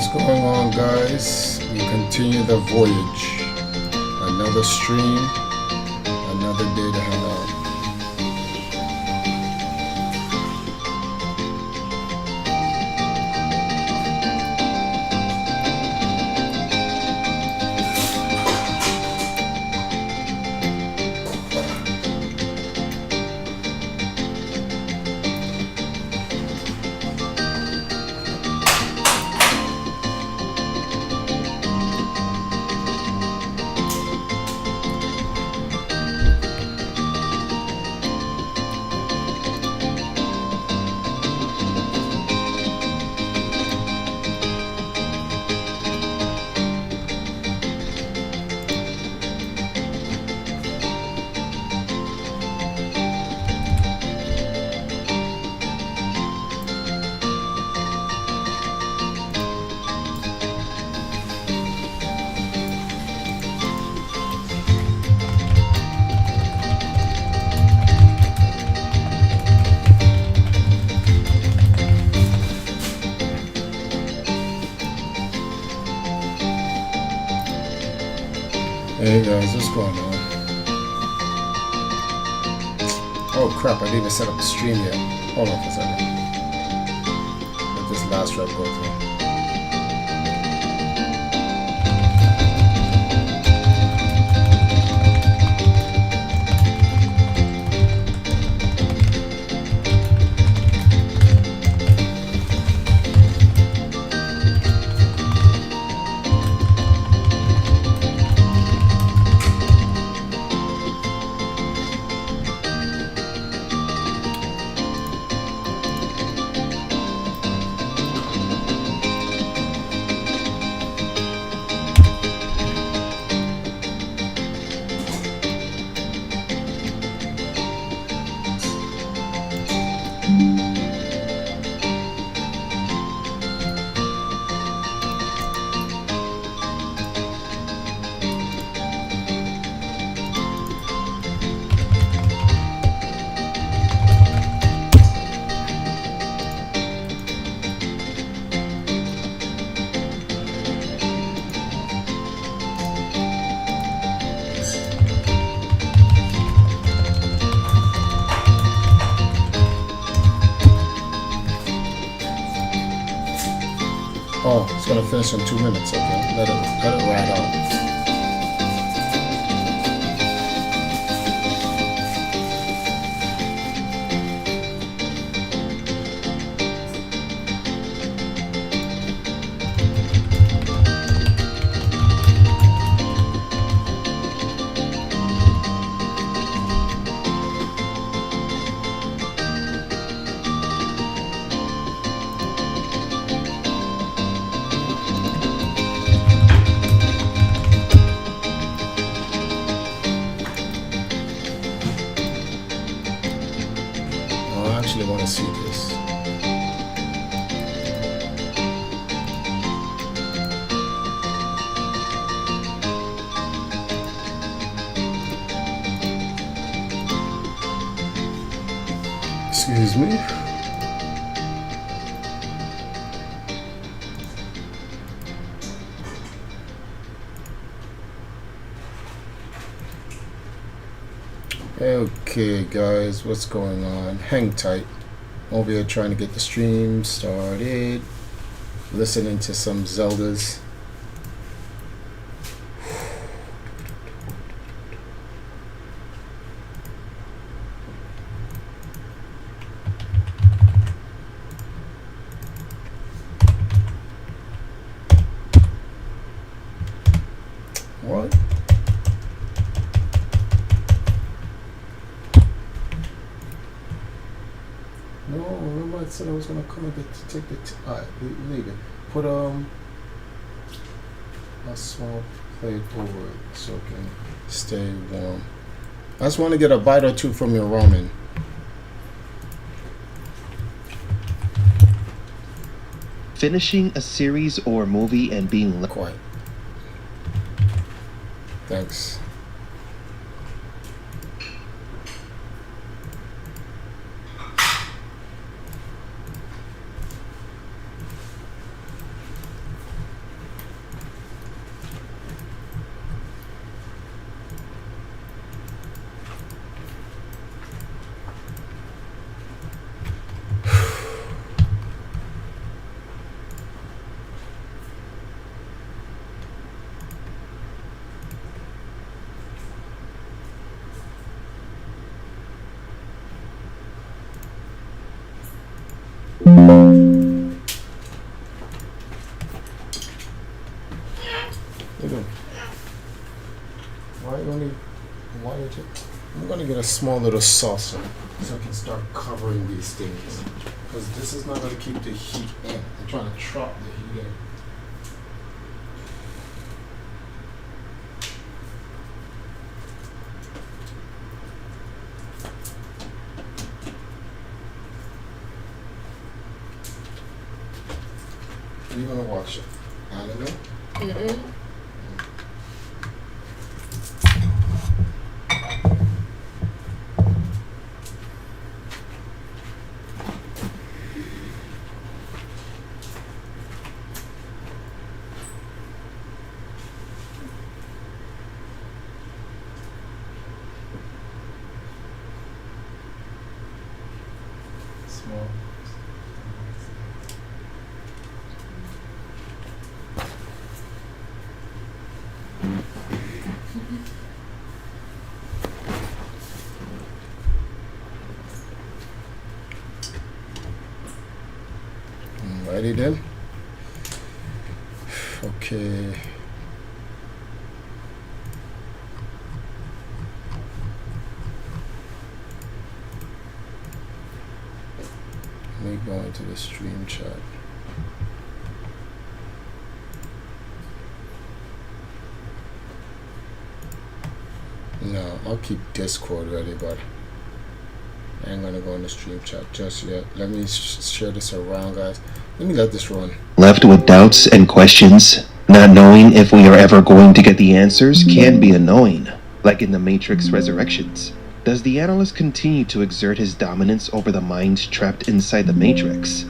What's going on, guys? We continue the voyage. Another stream, another day to hang out. Hey guys, what's going on? Oh crap, I didn't even set up the stream yet. Hold on for a second. Let this last rep go through. Oh, it's gonna finish in 2 minutes. Okay, let it ride out. I actually want to see this. Excuse me. Okay guys, what's going on? Hang tight. Over here trying to get the stream started. Listening to some Zeldas. What? No, remember I said I was gonna come and take the alright, leave it. Put a small plate over it so it can stay warm. I just want to get a bite or two from your ramen. Finishing a series or movie and being Quiet. Thanks. I'm gonna get a small little saucer so I can start covering these things, because this is not gonna keep the heat in. I'm trying to trap the heat in. What are you gonna watch? Anime? Mm-mm. Small. Alrighty then. Okay. Let me go into the stream chat. No, I'll keep Discord ready, but I ain't gonna go in the stream chat just yet. Let me share this around, guys. Let me let this run. Left with doubts and questions, not knowing if we are ever going to get the answers can be annoying, like in the Matrix Resurrections. Does the analyst continue to exert his dominance over the minds trapped inside the Matrix?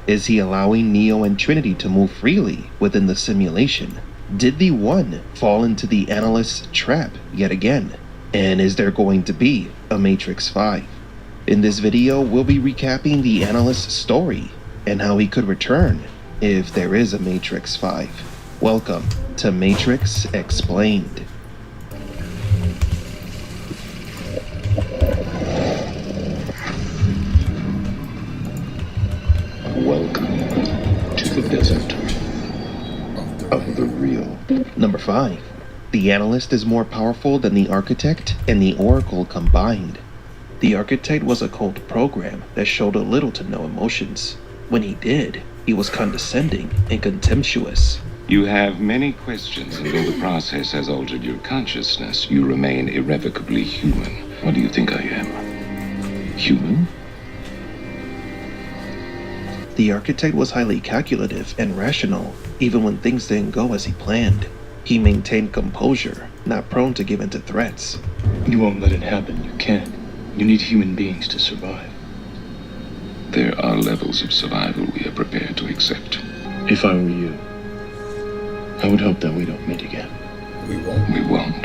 Is he allowing Neo and Trinity to move freely within the simulation? Did the One fall into the analyst's trap yet again? And is there going to be a Matrix 5? In this video, we'll be recapping the analyst's story and how he could return if there is a Matrix 5. Welcome to Matrix Explained. Welcome to the desert of the real. Number 5. The analyst is more powerful than the architect and the oracle combined. The architect was a cold program that showed a little to no emotions. When he did, he was condescending and contemptuous. You have many questions, and though the process has altered your consciousness, you remain irrevocably human. What do you think I am? Human? The architect was highly calculative and rational, even when things didn't go as he planned. He maintained composure, not prone to give in to threats. You won't let it happen, you can't. You need human beings to survive. There are levels of survival we are prepared to accept. If I were you, I would hope that we don't meet again. We won't. We won't.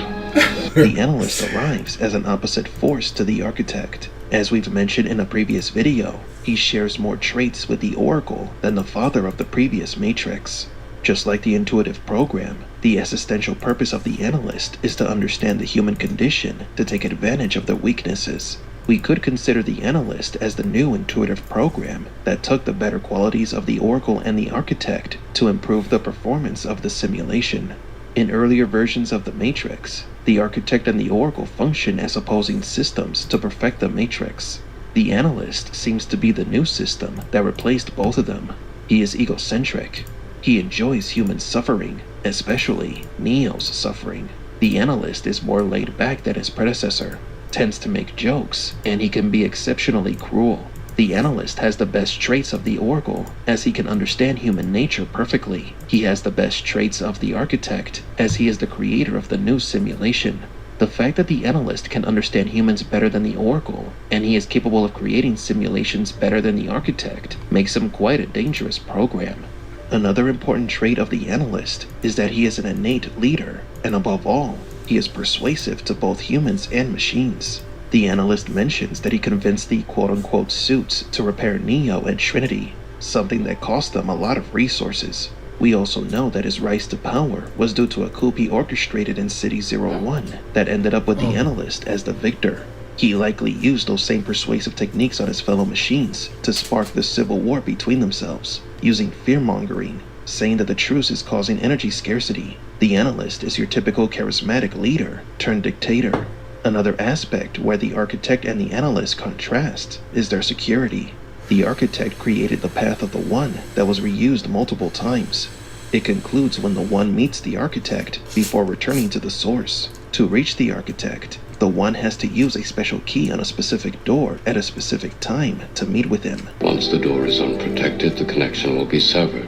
The analyst arrives as an opposite force to the architect. As we've mentioned in a previous video, he shares more traits with the Oracle than the father of the previous Matrix. Just like the intuitive program, the existential purpose of the analyst is to understand the human condition to take advantage of their weaknesses. We could consider the analyst as the new intuitive program that took the better qualities of the Oracle and the architect to improve the performance of the simulation. In earlier versions of the Matrix, the architect and the Oracle function as opposing systems to perfect the Matrix. The analyst seems to be the new system that replaced both of them. He is egocentric. He enjoys human suffering, especially Neo's suffering. The analyst is more laid back than his predecessor, tends to make jokes, and he can be exceptionally cruel. The analyst has the best traits of the Oracle, as he can understand human nature perfectly. He has the best traits of the architect, as he is the creator of the new simulation. The fact that the analyst can understand humans better than the Oracle, and he is capable of creating simulations better than the architect, makes him quite a dangerous program. Another important trait of the analyst is that he is an innate leader, and above all, he is persuasive to both humans and machines. The analyst mentions that he convinced the quote-unquote suits to repair Neo and Trinity, something that cost them a lot of resources. We also know that his rise to power was due to a coup he orchestrated in City 01 that ended up with the analyst as the victor. He likely used those same persuasive techniques on his fellow machines to spark the civil war between themselves, using fear-mongering, saying that the truce is causing energy scarcity. The analyst is your typical charismatic leader turned dictator. Another aspect where the architect and the analyst contrast is their security. The architect created the path of the One that was reused multiple times. It concludes when the One meets the architect before returning to the source. To reach the architect, the One has to use a special key on a specific door at a specific time to meet with him. Once the door is unprotected, the connection will be severed.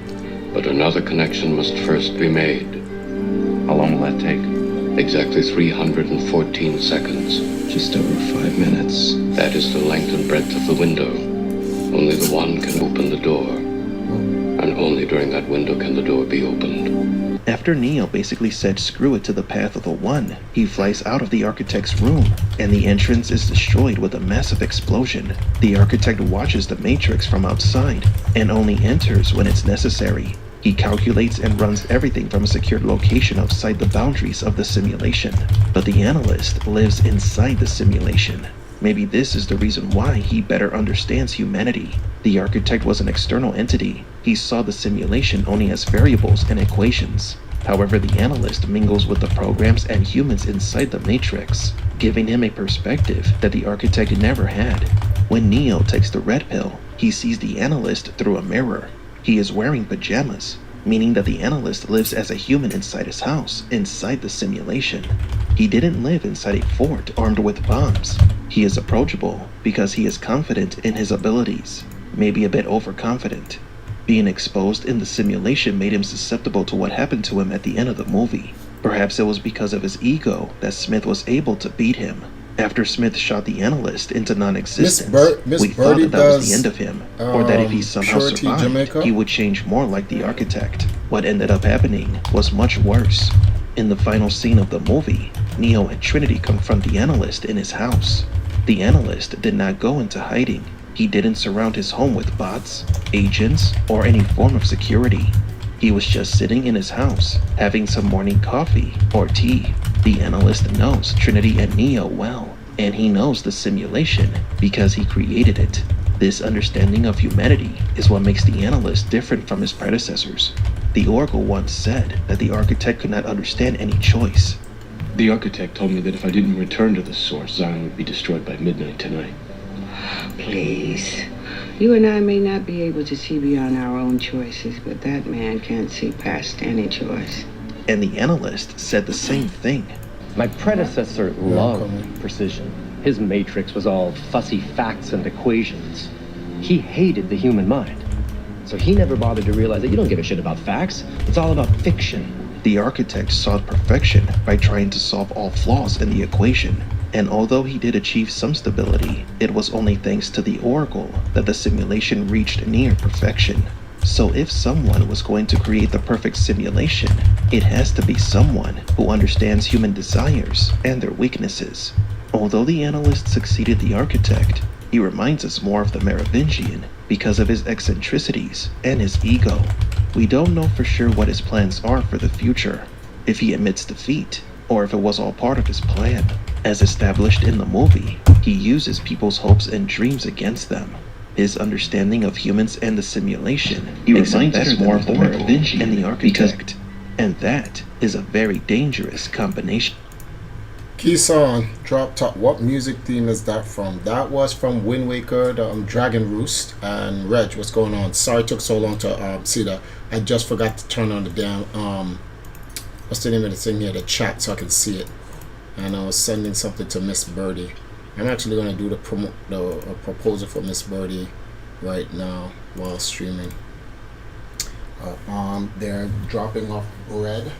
But another connection must first be made. How long will that take? Exactly 314 seconds. Just over 5 minutes. That is the length and breadth of the window. Only the One can open the door. And only during that window can the door be opened. After Neo basically said screw it to the path of the One, he flies out of the architect's room, and the entrance is destroyed with a massive explosion. The architect watches the Matrix from outside, and only enters when it's necessary. He calculates and runs everything from a secured location outside the boundaries of the simulation. But the analyst lives inside the simulation. Maybe this is the reason why he better understands humanity. The architect was an external entity. He saw the simulation only as variables and equations. However, the analyst mingles with the programs and humans inside the Matrix, giving him a perspective that the architect never had. When Neo takes the red pill, he sees the analyst through a mirror. He is wearing pajamas, meaning that the analyst lives as a human inside his house, inside the simulation. He didn't live inside a fort armed with bombs. He is approachable because he is confident in his abilities, maybe a bit overconfident. Being exposed in the simulation made him susceptible to what happened to him at the end of the movie. Perhaps it was because of his ego that Smith was able to beat him. After Smith shot the analyst into non-existence, we thought that was the end of him, or that if he somehow survived, Jamaica. he would change more like the architect. What ended up happening was much worse. In the final scene of the movie, Neo and Trinity confront the analyst in his house. The analyst did not go into hiding. He didn't surround his home with bots, agents, or any form of security. He was just sitting in his house, having some morning coffee or tea. The analyst knows Trinity and Neo well, and he knows the simulation because he created it. This understanding of humanity is what makes the analyst different from his predecessors. The Oracle once said that the architect could not understand any choice. The architect told me that if I didn't return to the source, Zion would be destroyed by midnight tonight. Please. You and I may not be able to see beyond our own choices, but that man can't see past any choice. And the analyst said the same thing. My predecessor loved precision. His matrix was all fussy facts and equations. He hated the human mind. So he never bothered to realize that you don't give a shit about facts. It's all about fiction. The architect sought perfection by trying to solve all flaws in the equation. And although he did achieve some stability, it was only thanks to the Oracle that the simulation reached near perfection. So if someone was going to create the perfect simulation, it has to be someone who understands human desires and their weaknesses. Although the analyst succeeded the architect, he reminds us more of the Merovingian because of his eccentricities and his ego. We don't know for sure what his plans are for the future, if he admits defeat, or if it was all part of his plan. As established in the movie, he uses people's hopes and dreams against them. His understanding of humans and the simulation makes him better more of the Merovingian and the architect. And that is a very dangerous combination. Key song, Drop Top. What music theme is that from? That was from Wind Waker, the Dragon Roost. And Reg, what's going on? Sorry it took so long to see that. I just forgot to turn on the damn, what's the name of the thing here? The chat, so I can see it. And I was sending something to Miss Birdie. I'm actually going to do the proposal for Miss Birdie right now while streaming. They're dropping off bread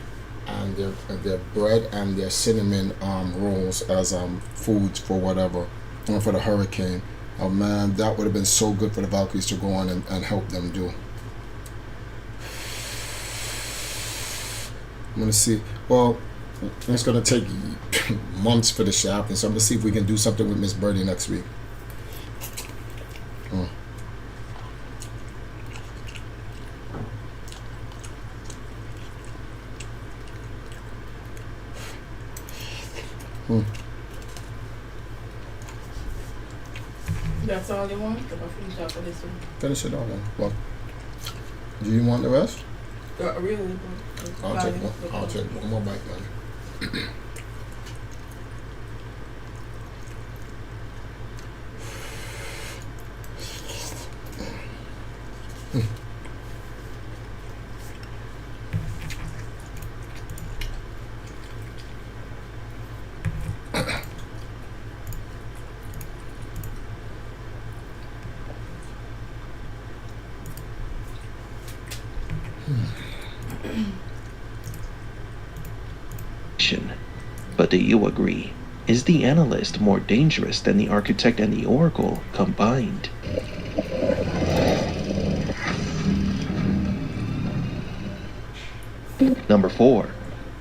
and their bread and their cinnamon rolls as foods for whatever, for the hurricane. Oh man, that would have been so good for the Valkyries to go on and help them do. I'm gonna see. Well, it's gonna take months for this to happen, so I'm gonna see if we can do something with Miss Birdie next week. That's all you want? Because I finished up for this one. Finish it all then. Well, do you want the rest? Really? I'll take one more bite, man. But do you agree? Is the analyst more dangerous than the architect and the oracle combined? Number 4.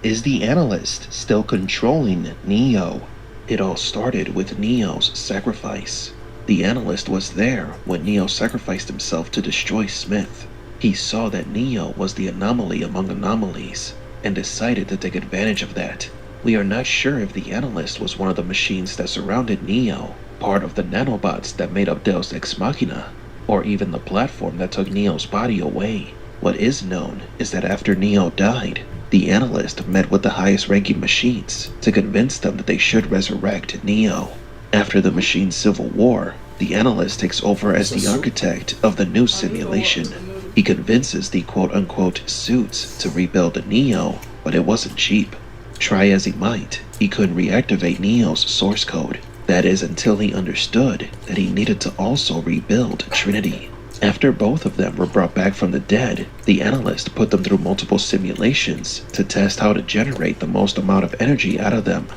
Is the analyst still controlling Neo? It all started with Neo's sacrifice. The analyst was there when Neo sacrificed himself to destroy Smith. He saw that Neo was the anomaly among anomalies and decided to take advantage of that. We are not sure if the analyst was one of the machines that surrounded Neo, part of the nanobots that made up Deus Ex Machina, or even the platform that took Neo's body away. What is known is that after Neo died, the analyst met with the highest ranking machines to convince them that they should resurrect Neo. After the machine's civil war, the analyst takes over as the architect of the new simulation. He convinces the quote-unquote suits to rebuild Neo, but it wasn't cheap. Try as he might, he couldn't reactivate Neo's source code. That is until he understood that he needed to also rebuild Trinity. After both of them were brought back from the dead, the analyst put them through multiple simulations to test how to generate the most amount of energy out of them.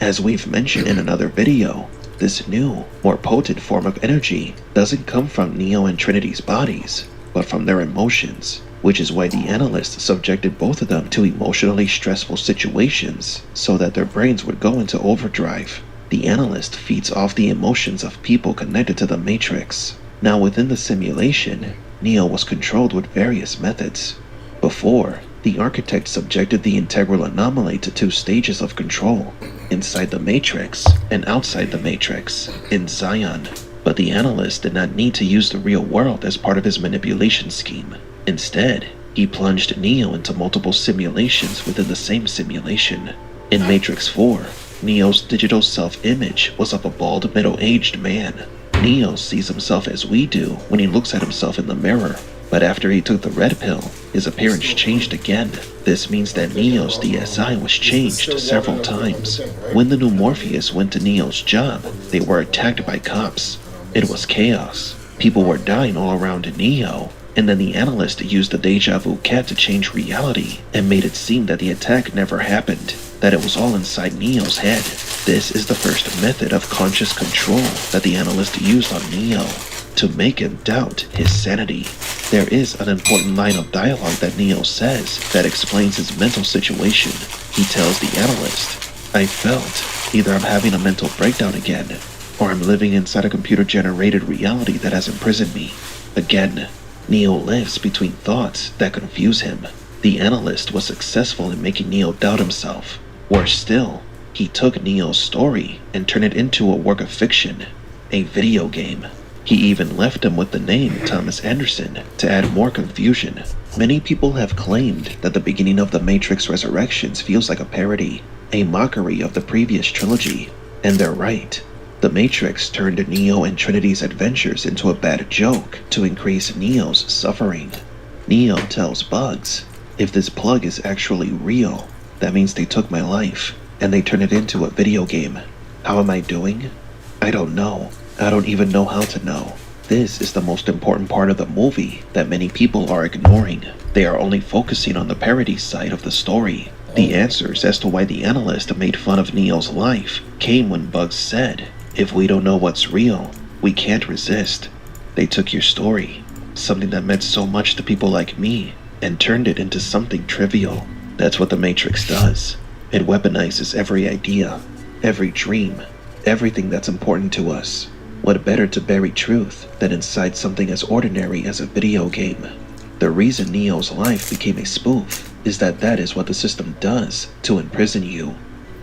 As we've mentioned in another video, this new, more potent form of energy doesn't come from Neo and Trinity's bodies, but from their emotions, which is why the analyst subjected both of them to emotionally stressful situations so that their brains would go into overdrive. The analyst feeds off the emotions of people connected to the Matrix. Now within the simulation, Neo was controlled with various methods. Before, the architect subjected the integral anomaly to 2 stages of control, inside the Matrix and outside the Matrix, in Zion. But the analyst did not need to use the real world as part of his manipulation scheme. Instead, he plunged Neo into multiple simulations within the same simulation. In Matrix 4, Neo's digital self-image was of a bald middle-aged man. Neo sees himself as we do when he looks at himself in the mirror, but after he took the red pill, his appearance changed again. This means that Neo's DSI was changed several times. When the new Morpheus went to Neo's job, they were attacked by cops. It was chaos. People were dying all around Neo, and then the analyst used the deja vu cat to change reality and made it seem that the attack never happened, that it was all inside Neo's head. This is the first method of conscious control that the analyst used on Neo, to make him doubt his sanity. There is an important line of dialogue that Neo says that explains his mental situation. He tells the analyst, "I felt either I'm having a mental breakdown again, or I'm living inside a computer-generated reality that has imprisoned me." Again, Neo lives between thoughts that confuse him. The analyst was successful in making Neo doubt himself. Worse still, he took Neo's story and turned it into a work of fiction, a video game. He even left him with the name Thomas Anderson to add more confusion. Many people have claimed that the beginning of the Matrix Resurrections feels like a parody, a mockery of the previous trilogy, and they're right. The Matrix turned Neo and Trinity's adventures into a bad joke to increase Neo's suffering. Neo tells Bugs, "If this plug is actually real, that means they took my life, and they turned it into a video game. How am I doing? I don't know. I don't even know how to know." This is the most important part of the movie that many people are ignoring. They are only focusing on the parody side of the story. The answers as to why the analyst made fun of Neo's life came when Bugs said, "If we don't know what's real, we can't resist. They took your story, something that meant so much to people like me, and turned it into something trivial." That's what the Matrix does. It weaponizes every idea, every dream, everything that's important to us. What better to bury truth than inside something as ordinary as a video game? The reason Neo's life became a spoof is that is what the system does to imprison you.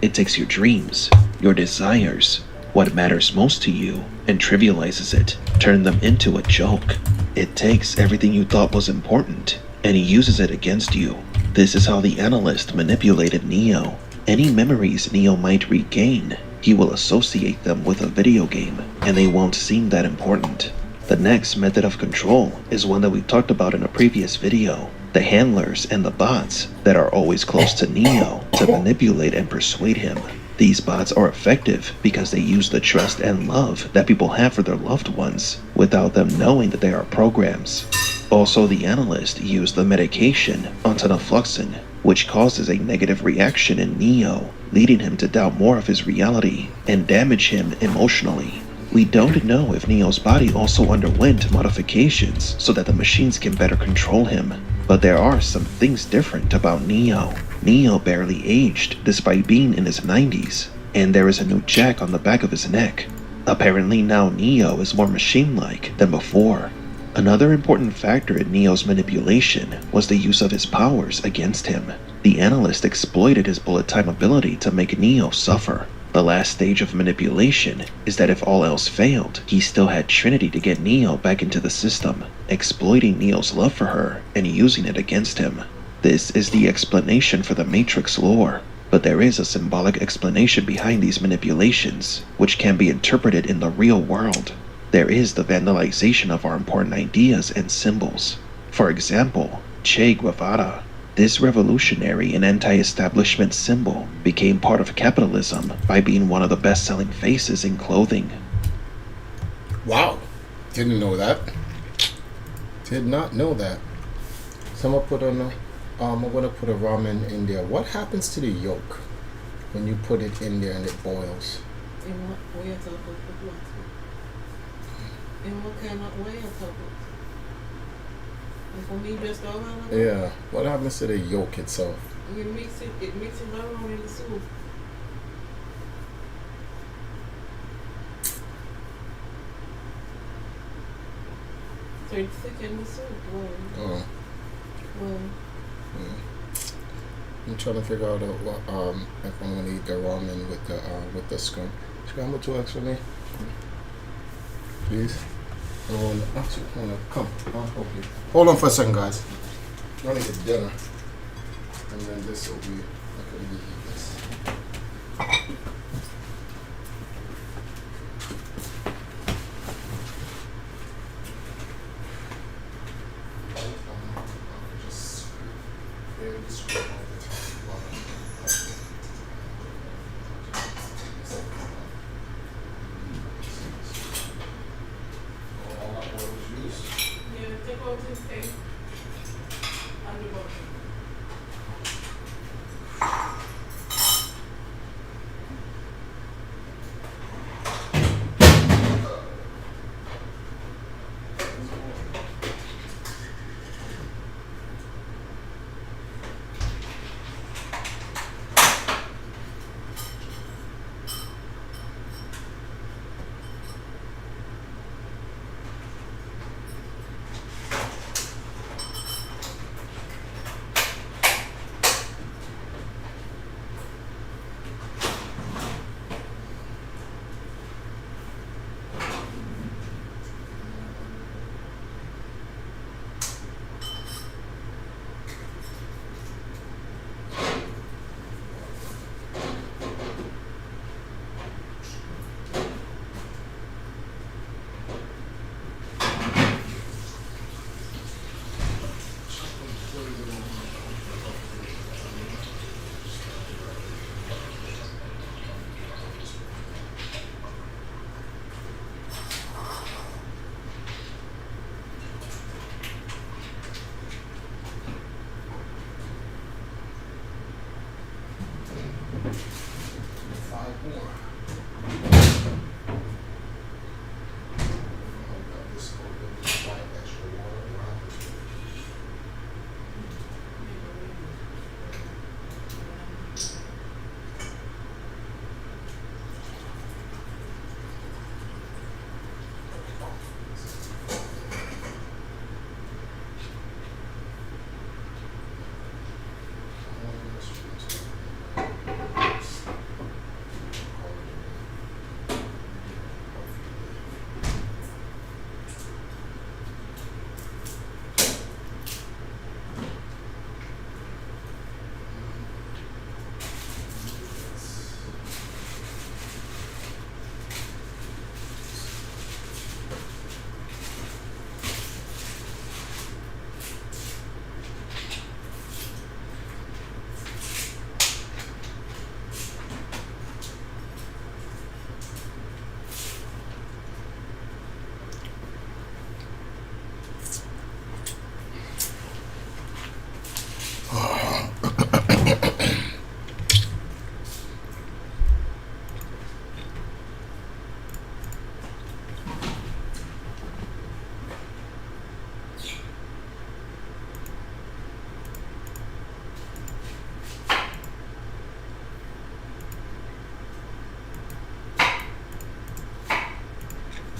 It takes your dreams, your desires, what matters most to you and trivializes it, turning them into a joke. It takes everything you thought was important and he uses it against you. This is how the analyst manipulated Neo. Any memories Neo might regain, he will associate them with a video game, and they won't seem that important. The next method of control is one that we talked about in a previous video. The handlers and the bots that are always close to Neo to manipulate and persuade him. These bots are effective because they use the trust and love that people have for their loved ones without them knowing that they are programs. Also, the analyst used the medication antonafloxacin, which causes a negative reaction in Neo, leading him to doubt more of his reality and damage him emotionally. We don't know if Neo's body also underwent modifications so that the machines can better control him, but there are some things different about Neo. Neo barely aged despite being in his 90s, and there is a new jack on the back of his neck. Apparently now Neo is more machine-like than before. Another important factor in Neo's manipulation was the use of his powers against him. The analyst exploited his bullet time ability to make Neo suffer. The last stage of manipulation is that if all else failed, he still had Trinity to get Neo back into the system, exploiting Neo's love for her and using it against him. This is the explanation for the Matrix lore, but there is a symbolic explanation behind these manipulations, which can be interpreted in the real world. There is the vandalization of our important ideas and symbols. For example, Che Guevara. This revolutionary and anti-establishment symbol became part of capitalism by being one of the best-selling faces in clothing. Wow, didn't know that. Did not know that. So I'm gonna put a ramen in there. What happens to the yolk when you put it in there and it boils? In what way of what? In what kind of way of for me, just all around. Yeah. What happens to the yolk itself? You mix it. It mixes around in the soup. So it's thick in the soup. Well. Oh. I'm trying to figure out what if I'm gonna eat the ramen with the scrambled 2 eggs for me, please. Actually, come. Hold on for a second, guys. I'm gonna get dinner, and then this will be. I can eat this.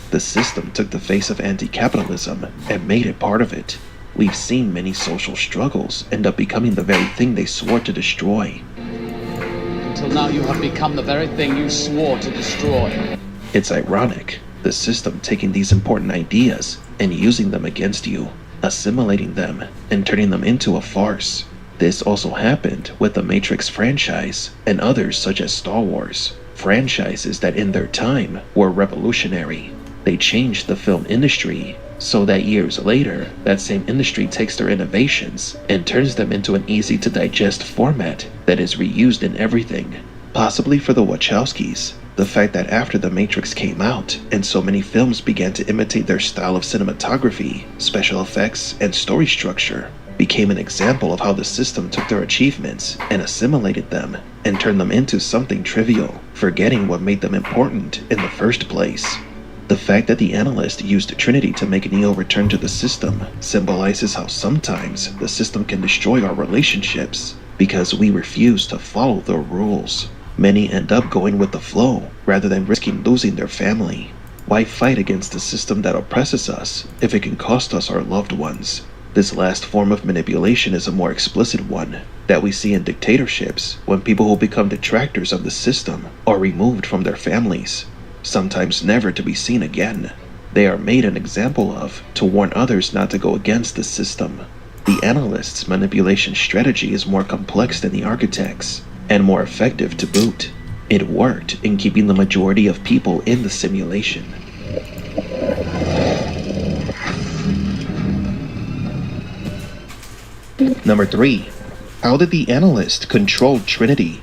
The system took the face of anti-capitalism and made it part of it. We've seen many social struggles end up becoming the very thing they swore to destroy. Until now you have become the very thing you swore to destroy. It's ironic, the system taking these important ideas and using them against you, assimilating them and turning them into a farce. This also happened with the Matrix franchise and others such as Star Wars, franchises that in their time were revolutionary. They changed the film industry so that years later, that same industry takes their innovations and turns them into an easy to digest format that is reused in everything. Possibly for the Wachowskis, the fact that after The Matrix came out and so many films began to imitate their style of cinematography, special effects, and story structure, became an example of how the system took their achievements and assimilated them and turned them into something trivial, forgetting what made them important in the first place. The fact that the analyst used Trinity to make Neo return to the system symbolizes how sometimes the system can destroy our relationships because we refuse to follow the rules. Many end up going with the flow rather than risking losing their family. Why fight against a system that oppresses us if it can cost us our loved ones? This last form of manipulation is a more explicit one that we see in dictatorships when people who become detractors of the system are removed from their families, sometimes never to be seen again. They are made an example of to warn others not to go against the system. The analyst's manipulation strategy is more complex than the architect's, and more effective to boot. It worked in keeping the majority of people in the simulation. Number 3. How did the analyst control Trinity?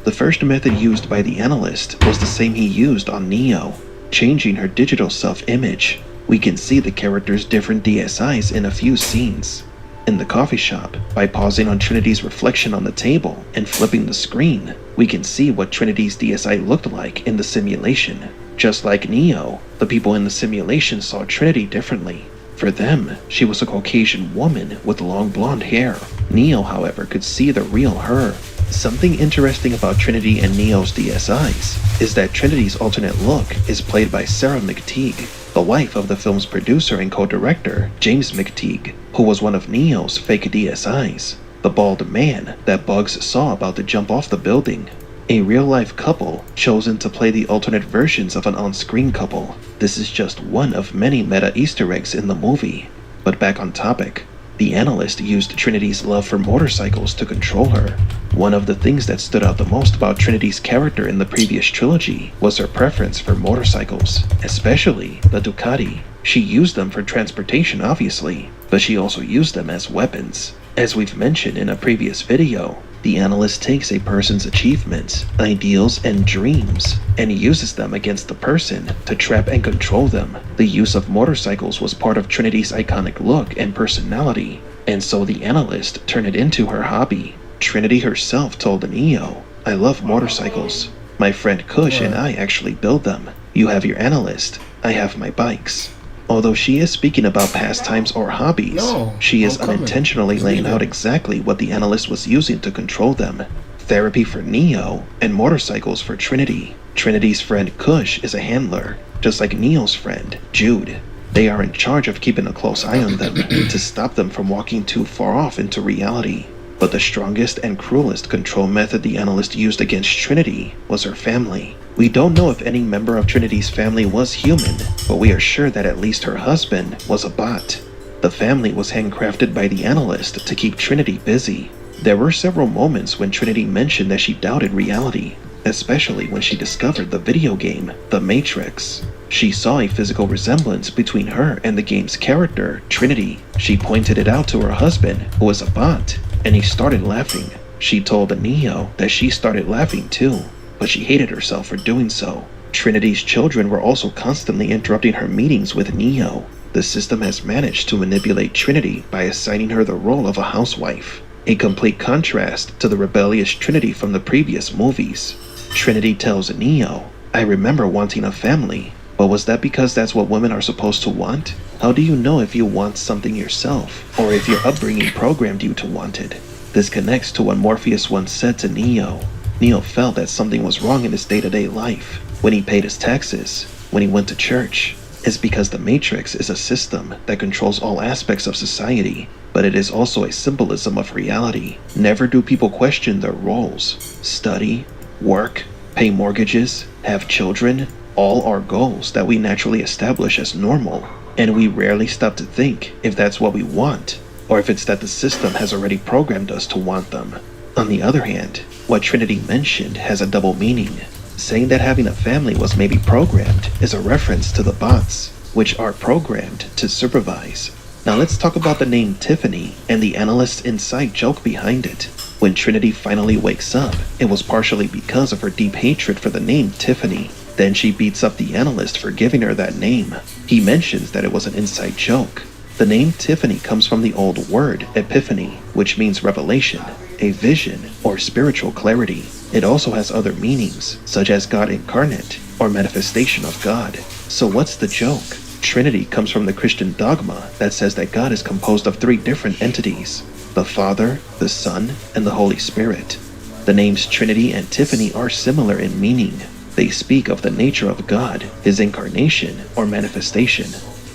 The first method used by the analyst was the same he used on Neo, changing her digital self-image. We can see the character's different DSIs in a few scenes. In the coffee shop, by pausing on Trinity's reflection on the table and flipping the screen, we can see what Trinity's DSI looked like in the simulation. Just like Neo, the people in the simulation saw Trinity differently. For them, she was a Caucasian woman with long blonde hair. Neo, however, could see the real her. Something interesting about Trinity and Neo's DSIs is that Trinity's alternate look is played by Sarah McTeague, the wife of the film's producer and co-director, James McTeague, who was one of Neo's fake DSIs, the bald man that Bugs saw about to jump off the building. A real-life couple chosen to play the alternate versions of an on-screen couple. This is just one of many meta Easter eggs in the movie. But back on topic, the analyst used Trinity's love for motorcycles to control her. One of the things that stood out the most about Trinity's character in the previous trilogy was her preference for motorcycles, especially the Ducati. She used them for transportation, obviously, but she also used them as weapons. As we've mentioned in a previous video, the analyst takes a person's achievements, ideals, and dreams, and uses them against the person to trap and control them. The use of motorcycles was part of Trinity's iconic look and personality, and so the analyst turned it into her hobby. Trinity herself told Neo, "I love motorcycles. My friend Kush and I actually build them. You have your analyst, I have my bikes." Although she is speaking about pastimes or hobbies, she is unintentionally laying out exactly what the analyst was using to control them. Therapy for Neo, and motorcycles for Trinity. Trinity's friend Kush is a handler, just like Neo's friend, Jude. They are in charge of keeping a close eye on them, to stop them from walking too far off into reality. But the strongest and cruelest control method the analyst used against Trinity was her family. We don't know if any member of Trinity's family was human, but we are sure that at least her husband was a bot. The family was handcrafted by the analyst to keep Trinity busy. There were several moments when Trinity mentioned that she doubted reality, especially when she discovered the video game, The Matrix. She saw a physical resemblance between her and the game's character, Trinity. She pointed it out to her husband, who was a bot, and he started laughing. She told Neo that she started laughing too, but she hated herself for doing so. Trinity's children were also constantly interrupting her meetings with Neo. The system has managed to manipulate Trinity by assigning her the role of a housewife, a complete contrast to the rebellious Trinity from the previous movies. Trinity tells Neo, "I remember wanting a family, but was that because that's what women are supposed to want? How do you know if you want something yourself, or if your upbringing programmed you to want it?" This connects to what Morpheus once said to Neo. Neo felt that something was wrong in his day-to-day life, when he paid his taxes, when he went to church, is because the Matrix is a system that controls all aspects of society, but it is also a symbolism of reality. Never do people question their roles. Study, work, pay mortgages, have children, all are goals that we naturally establish as normal, and we rarely stop to think if that's what we want, or if it's that the system has already programmed us to want them. On the other hand, what Trinity mentioned has a double meaning. Saying that having a family was maybe programmed is a reference to the bots, which are programmed to supervise. Now let's talk about the name Tiffany and the analyst's inside joke behind it. When Trinity finally wakes up, it was partially because of her deep hatred for the name Tiffany. Then she beats up the analyst for giving her that name. He mentions that it was an inside joke. The name Tiffany comes from the old word epiphany, which means revelation, a vision, or spiritual clarity. It also has other meanings, such as God incarnate, or manifestation of God. So what's the joke? Trinity comes from the Christian dogma that says that God is composed of 3 different entities: the Father, the Son, and the Holy Spirit. The names Trinity and Tiffany are similar in meaning. They speak of the nature of God, his incarnation, or manifestation.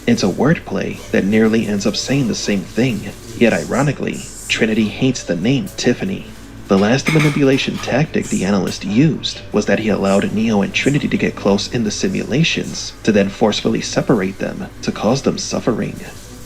It's a wordplay that nearly ends up saying the same thing, yet ironically, Trinity hates the name Tiffany. The last manipulation tactic the analyst used was that he allowed Neo and Trinity to get close in the simulations, to then forcefully separate them to cause them suffering.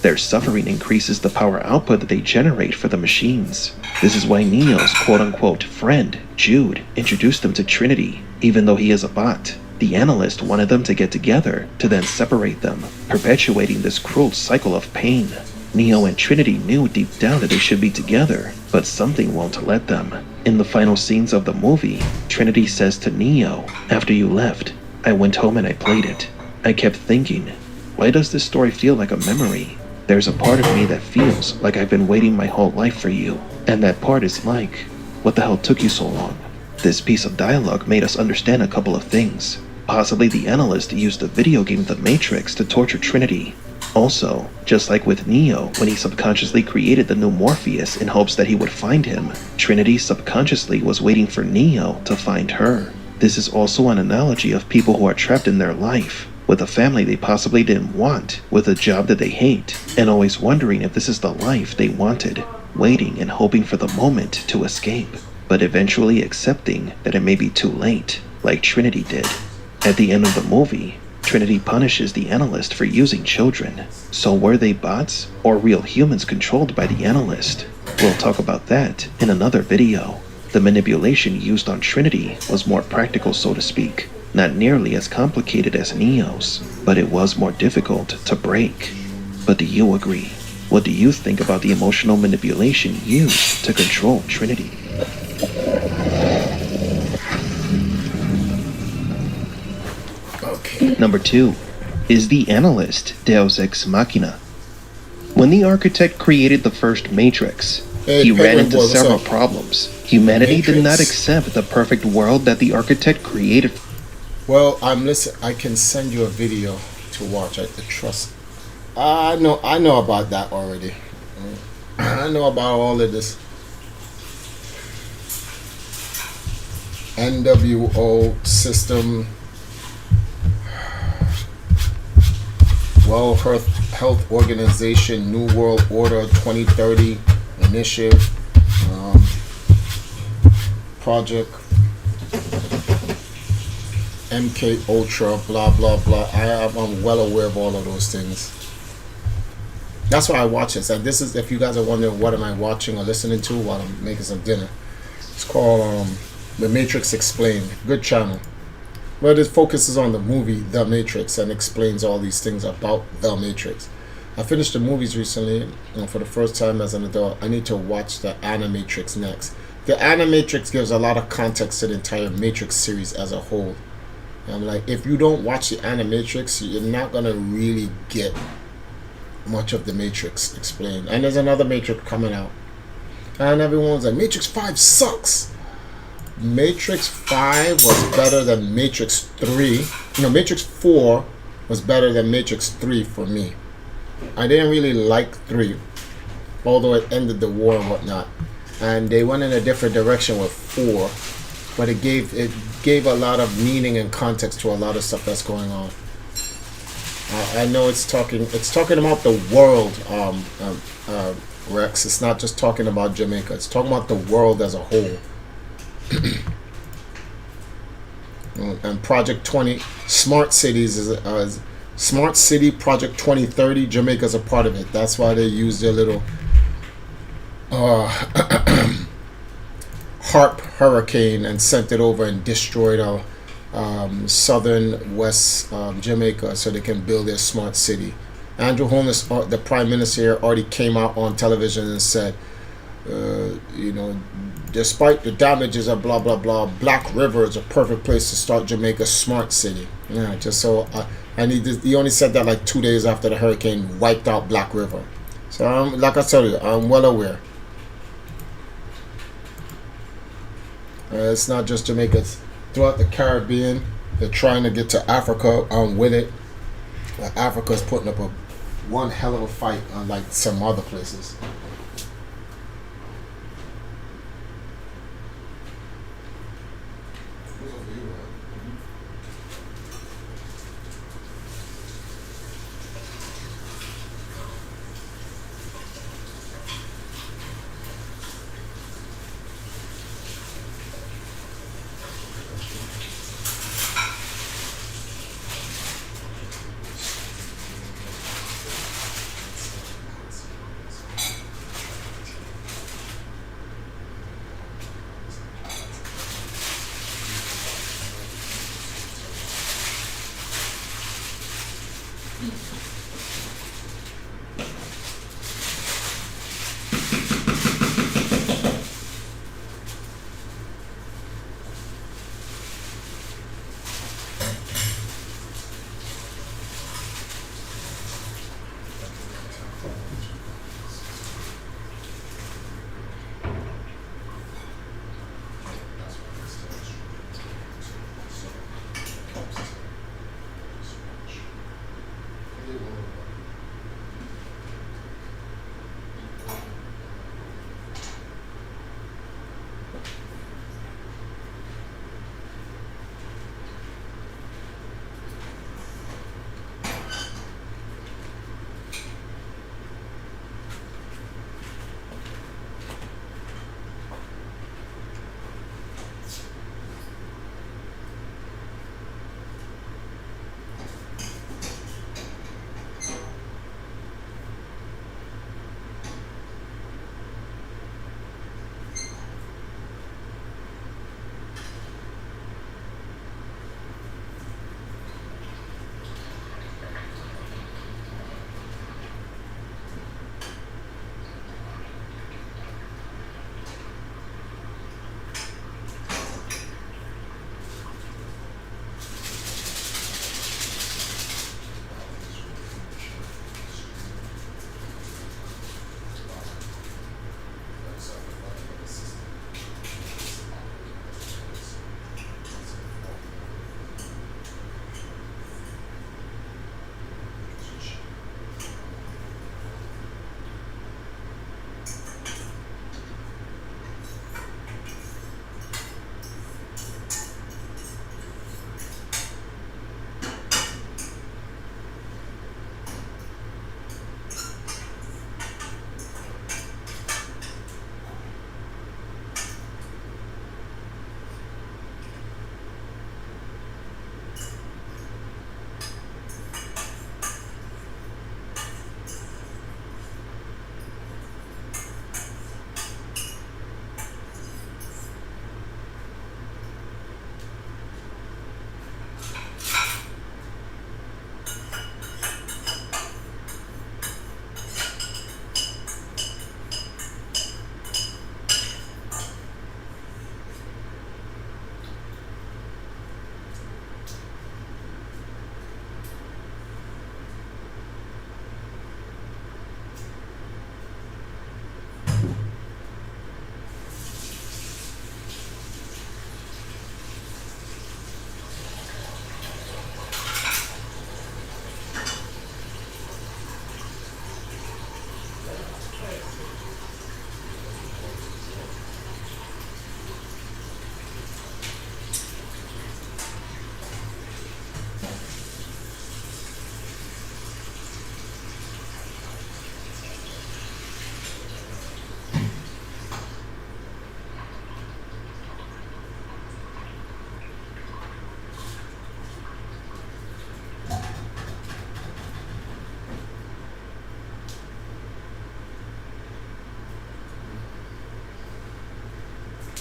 Their suffering increases the power output that they generate for the machines. This is why Neo's quote-unquote friend, Jude, introduced them to Trinity, even though he is a bot. The analyst wanted them to get together to then separate them, perpetuating this cruel cycle of pain. Neo and Trinity knew deep down that they should be together, but something won't let them. In the final scenes of the movie, Trinity says to Neo, "After you left, I went home and I played it. I kept thinking, why does this story feel like a memory? There's a part of me that feels like I've been waiting my whole life for you. And that part is like, what the hell took you so long?" This piece of dialogue made us understand a couple of things. Possibly the analyst used the video game The Matrix to torture Trinity. Also, just like with Neo when he subconsciously created the new Morpheus in hopes that he would find him, Trinity subconsciously was waiting for Neo to find her. This is also an analogy of people who are trapped in their life, with a family they possibly didn't want, with a job that they hate, and always wondering if this is the life they wanted, waiting and hoping for the moment to escape, but eventually accepting that it may be too late, like Trinity did. At the end of the movie, Trinity punishes the analyst for using children. So were they bots or real humans controlled by the analyst? We'll talk about that in another video. The manipulation used on Trinity was more practical, so to speak, not nearly as complicated as Neo's, but it was more difficult to break. But do you agree? What do you think about the emotional manipulation used to control Trinity? Number 2. Is the analyst Deus Ex Machina? When the architect created the first Matrix, he ran into several problems. Humanity did not accept the perfect world that the architect created. Well, I can send you a video to watch. I trust. I know about that already. I know about all of this. NWO system. World Health Organization, New World Order 2030 Initiative, Project MK Ultra, blah blah blah. I'm well aware of all of those things. That's why I watch this. And this is, if you guys are wondering what am I watching or listening to while I'm making some dinner, it's called The Matrix Explained. Good channel. But it focuses on the movie The Matrix and explains all these things about The Matrix. I finished the movies recently, and for the first time as an adult, I need to watch the Animatrix next. The Animatrix gives a lot of context to the entire Matrix series as a whole. And I'm like, if you don't watch the Animatrix, you're not going to really get much of the Matrix explained. And there's another Matrix coming out. And everyone's like, Matrix 5 sucks. Matrix 5 was better than Matrix 3. No, Matrix 4 was better than Matrix 3 for me. I didn't really like 3, although it ended the war and whatnot. And they went in a different direction with 4, but it gave a lot of meaning and context to a lot of stuff that's going on. I know it's talking about the world, Rex. It's not just talking about Jamaica. It's talking about the world as a whole. And Project 20 Smart Cities is Smart City Project 2030. Jamaica's a part of it. That's why they use their little HARP hurricane and sent it over and destroyed southern West Jamaica so they can build their smart city. Andrew Holness, the Prime Minister here, already came out on television and said, despite the damages of blah blah blah, Black River is a perfect place to start Jamaica's smart city. Yeah, just so he only said that like 2 days after the hurricane wiped out Black River. So like I told you, I'm well aware. It's not just Jamaica. It's throughout the Caribbean. They're trying to get to Africa with it. Africa's putting up one hell of a fight unlike some other places.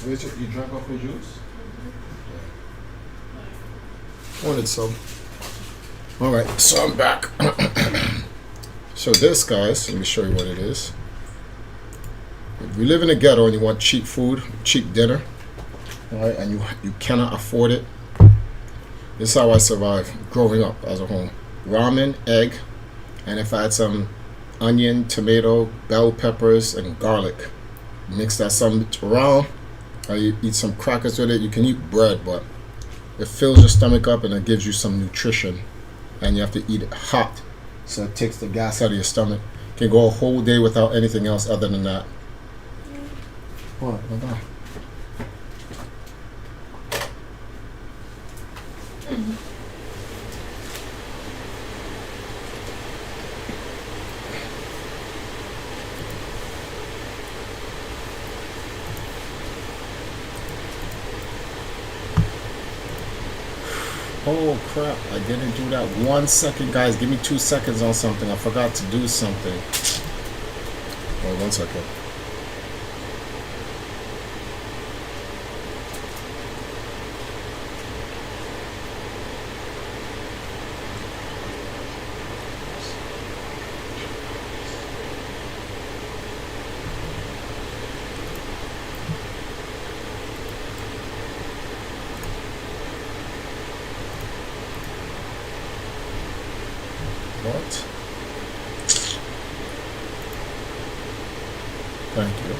Rachel, you drank off your juice? Wanted some. Alright, so I'm back. So this, guys, let me show you what it is. If you live in a ghetto and you want cheap food, cheap dinner, alright, and you cannot afford it, this is how I survived growing up as a home. Ramen, egg, and if I had some onion, tomato, bell peppers, and garlic, mix that some around, or you eat some crackers with it. You can eat bread, but it fills your stomach up and it gives you some nutrition, and you have to eat it hot so it takes the gas out of your stomach. You can go a whole day without anything else other than that. What? Oh crap, I didn't do that. 1 second, guys. Give me 2 seconds on something. I forgot to do something. Wait 1 second. What? Thank you.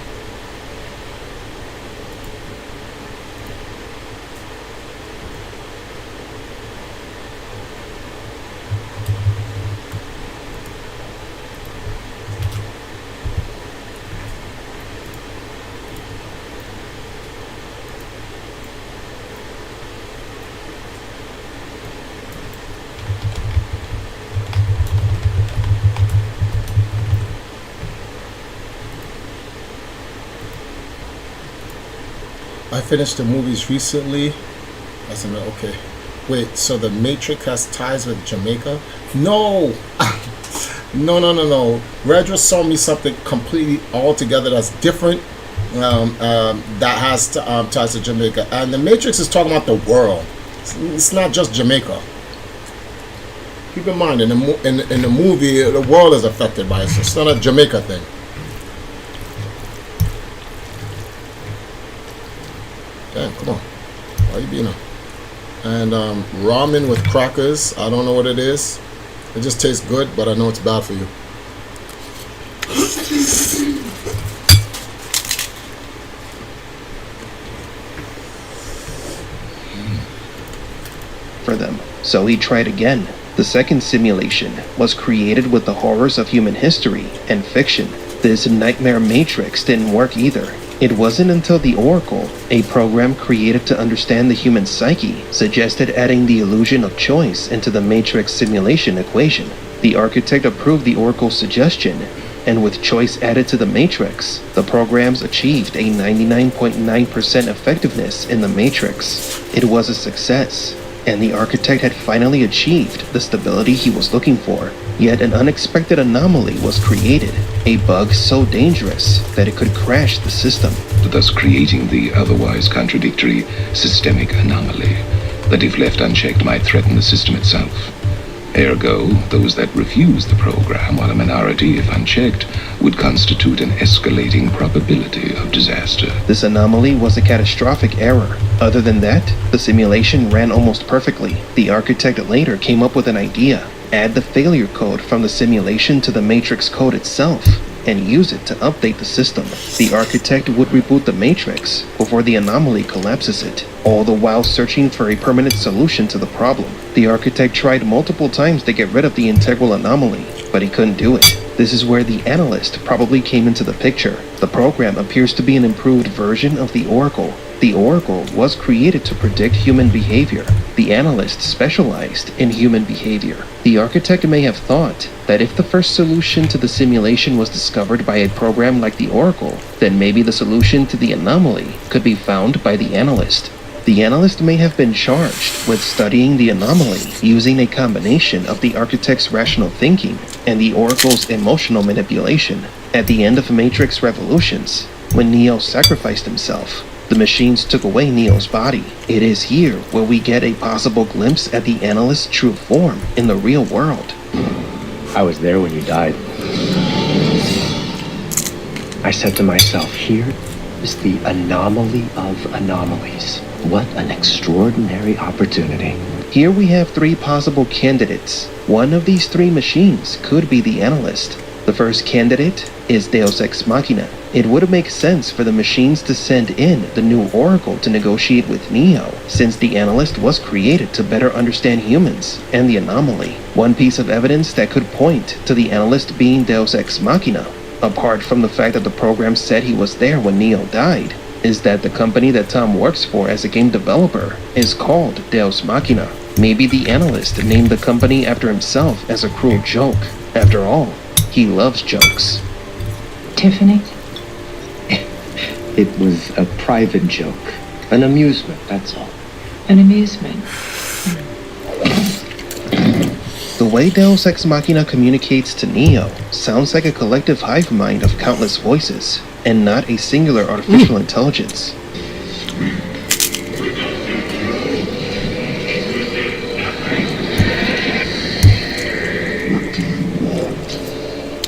I finished the movies recently. That's okay. Wait, so the Matrix has ties with Jamaica? No! No. Reg just saw me something completely altogether that's different, that has ties to Jamaica. And the Matrix is talking about the world. It's not just Jamaica. Keep in mind, in the movie, the world is affected by it. So it's not a Jamaica thing. Damn, come on. Why you being up? And ramen with crackers. I don't know what it is. It just tastes good, but I know it's bad for you. For them. So he tried again. The second simulation was created with the horrors of human history and fiction. This nightmare matrix didn't work either. It wasn't until the Oracle, a program created to understand the human psyche, suggested adding the illusion of choice into the matrix simulation equation. The architect approved the Oracle's suggestion, and with choice added to the matrix, the programs achieved a 99.9% effectiveness in the matrix. It was a success, and the architect had finally achieved the stability he was looking for. Yet an unexpected anomaly was created, a bug so dangerous that it could crash the system, thus creating the otherwise contradictory systemic anomaly that, if left unchecked, might threaten the system itself. Ergo, those that refuse the program, while a minority, if unchecked, would constitute an escalating probability of disaster. This anomaly was a catastrophic error. Other than that, the simulation ran almost perfectly. The architect later came up with an idea. Add the failure code from the simulation to the matrix code itself, and use it to update the system. The architect would reboot the matrix before the anomaly collapses it, all the while searching for a permanent solution to the problem. The architect tried multiple times to get rid of the integral anomaly, but he couldn't do it. This is where the analyst probably came into the picture. The program appears to be an improved version of the Oracle. The Oracle was created to predict human behavior. The analyst specialized in human behavior. The architect may have thought that if the first solution to the simulation was discovered by a program like the Oracle, then maybe the solution to the anomaly could be found by the analyst. The analyst may have been charged with studying the anomaly using a combination of the architect's rational thinking and the Oracle's emotional manipulation. At the end of Matrix Revolutions, when Neo sacrificed himself, The machines took away Neo's body. It is here where we get a possible glimpse at the analyst's true form in the real world. I was there when you died. I said to myself, here is the anomaly of anomalies. What an extraordinary opportunity. Here we have 3 possible candidates. One of these 3 machines could be the analyst. The first candidate is Deus Ex Machina. It would make sense for the machines to send in the new Oracle to negotiate with Neo, since the analyst was created to better understand humans and the anomaly. One piece of evidence that could point to the analyst being Deus Ex Machina, apart from the fact that the program said he was there when Neo died, is that the company that Tom works for as a game developer is called Deus Machina. Maybe the analyst named the company after himself as a cruel joke. After all, he loves jokes. Tiffany? It was a private joke. An amusement, that's all. An amusement. The way Deus Ex Machina communicates to Neo sounds like a collective hive mind of countless voices, and not a singular artificial intelligence.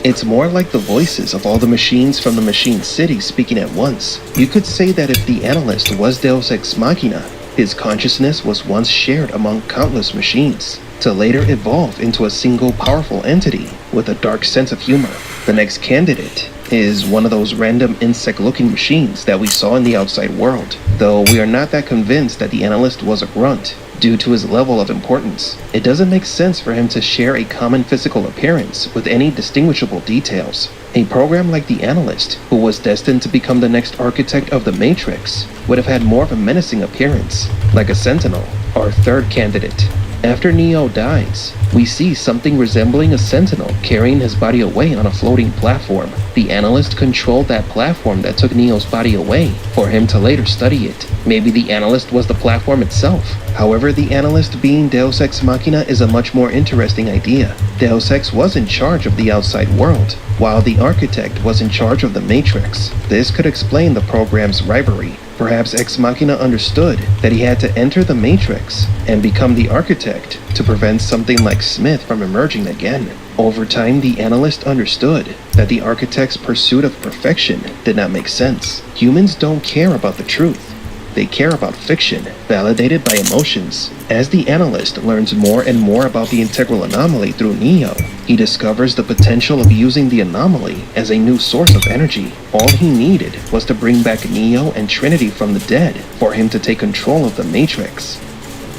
It's more like the voices of all the machines from the Machine City speaking at once. You could say that if the analyst was Deus Ex Machina, his consciousness was once shared among countless machines, to later evolve into a single powerful entity with a dark sense of humor. The next candidate is one of those random insect-looking machines that we saw in the outside world, though we are not that convinced that the analyst was a grunt. Due to his level of importance, it doesn't make sense for him to share a common physical appearance with any distinguishable details. A program like the analyst, who was destined to become the next architect of the Matrix, would have had more of a menacing appearance, like a sentinel. Our third candidate. After Neo dies, we see something resembling a sentinel carrying his body away on a floating platform. The analyst controlled that platform that took Neo's body away for him to later study it. Maybe the analyst was the platform itself. However, the analyst being Deus Ex Machina is a much more interesting idea. Deus Ex was in charge of the outside world, while the architect was in charge of the Matrix. This could explain the program's rivalry. Perhaps Ex Machina understood that he had to enter the Matrix and become the architect to prevent something like Smith from emerging again. Over time, the analyst understood that the architect's pursuit of perfection did not make sense. Humans don't care about the truth. They care about fiction, validated by emotions. As the analyst learns more and more about the integral anomaly through Neo, he discovers the potential of using the anomaly as a new source of energy. All he needed was to bring back Neo and Trinity from the dead for him to take control of the Matrix.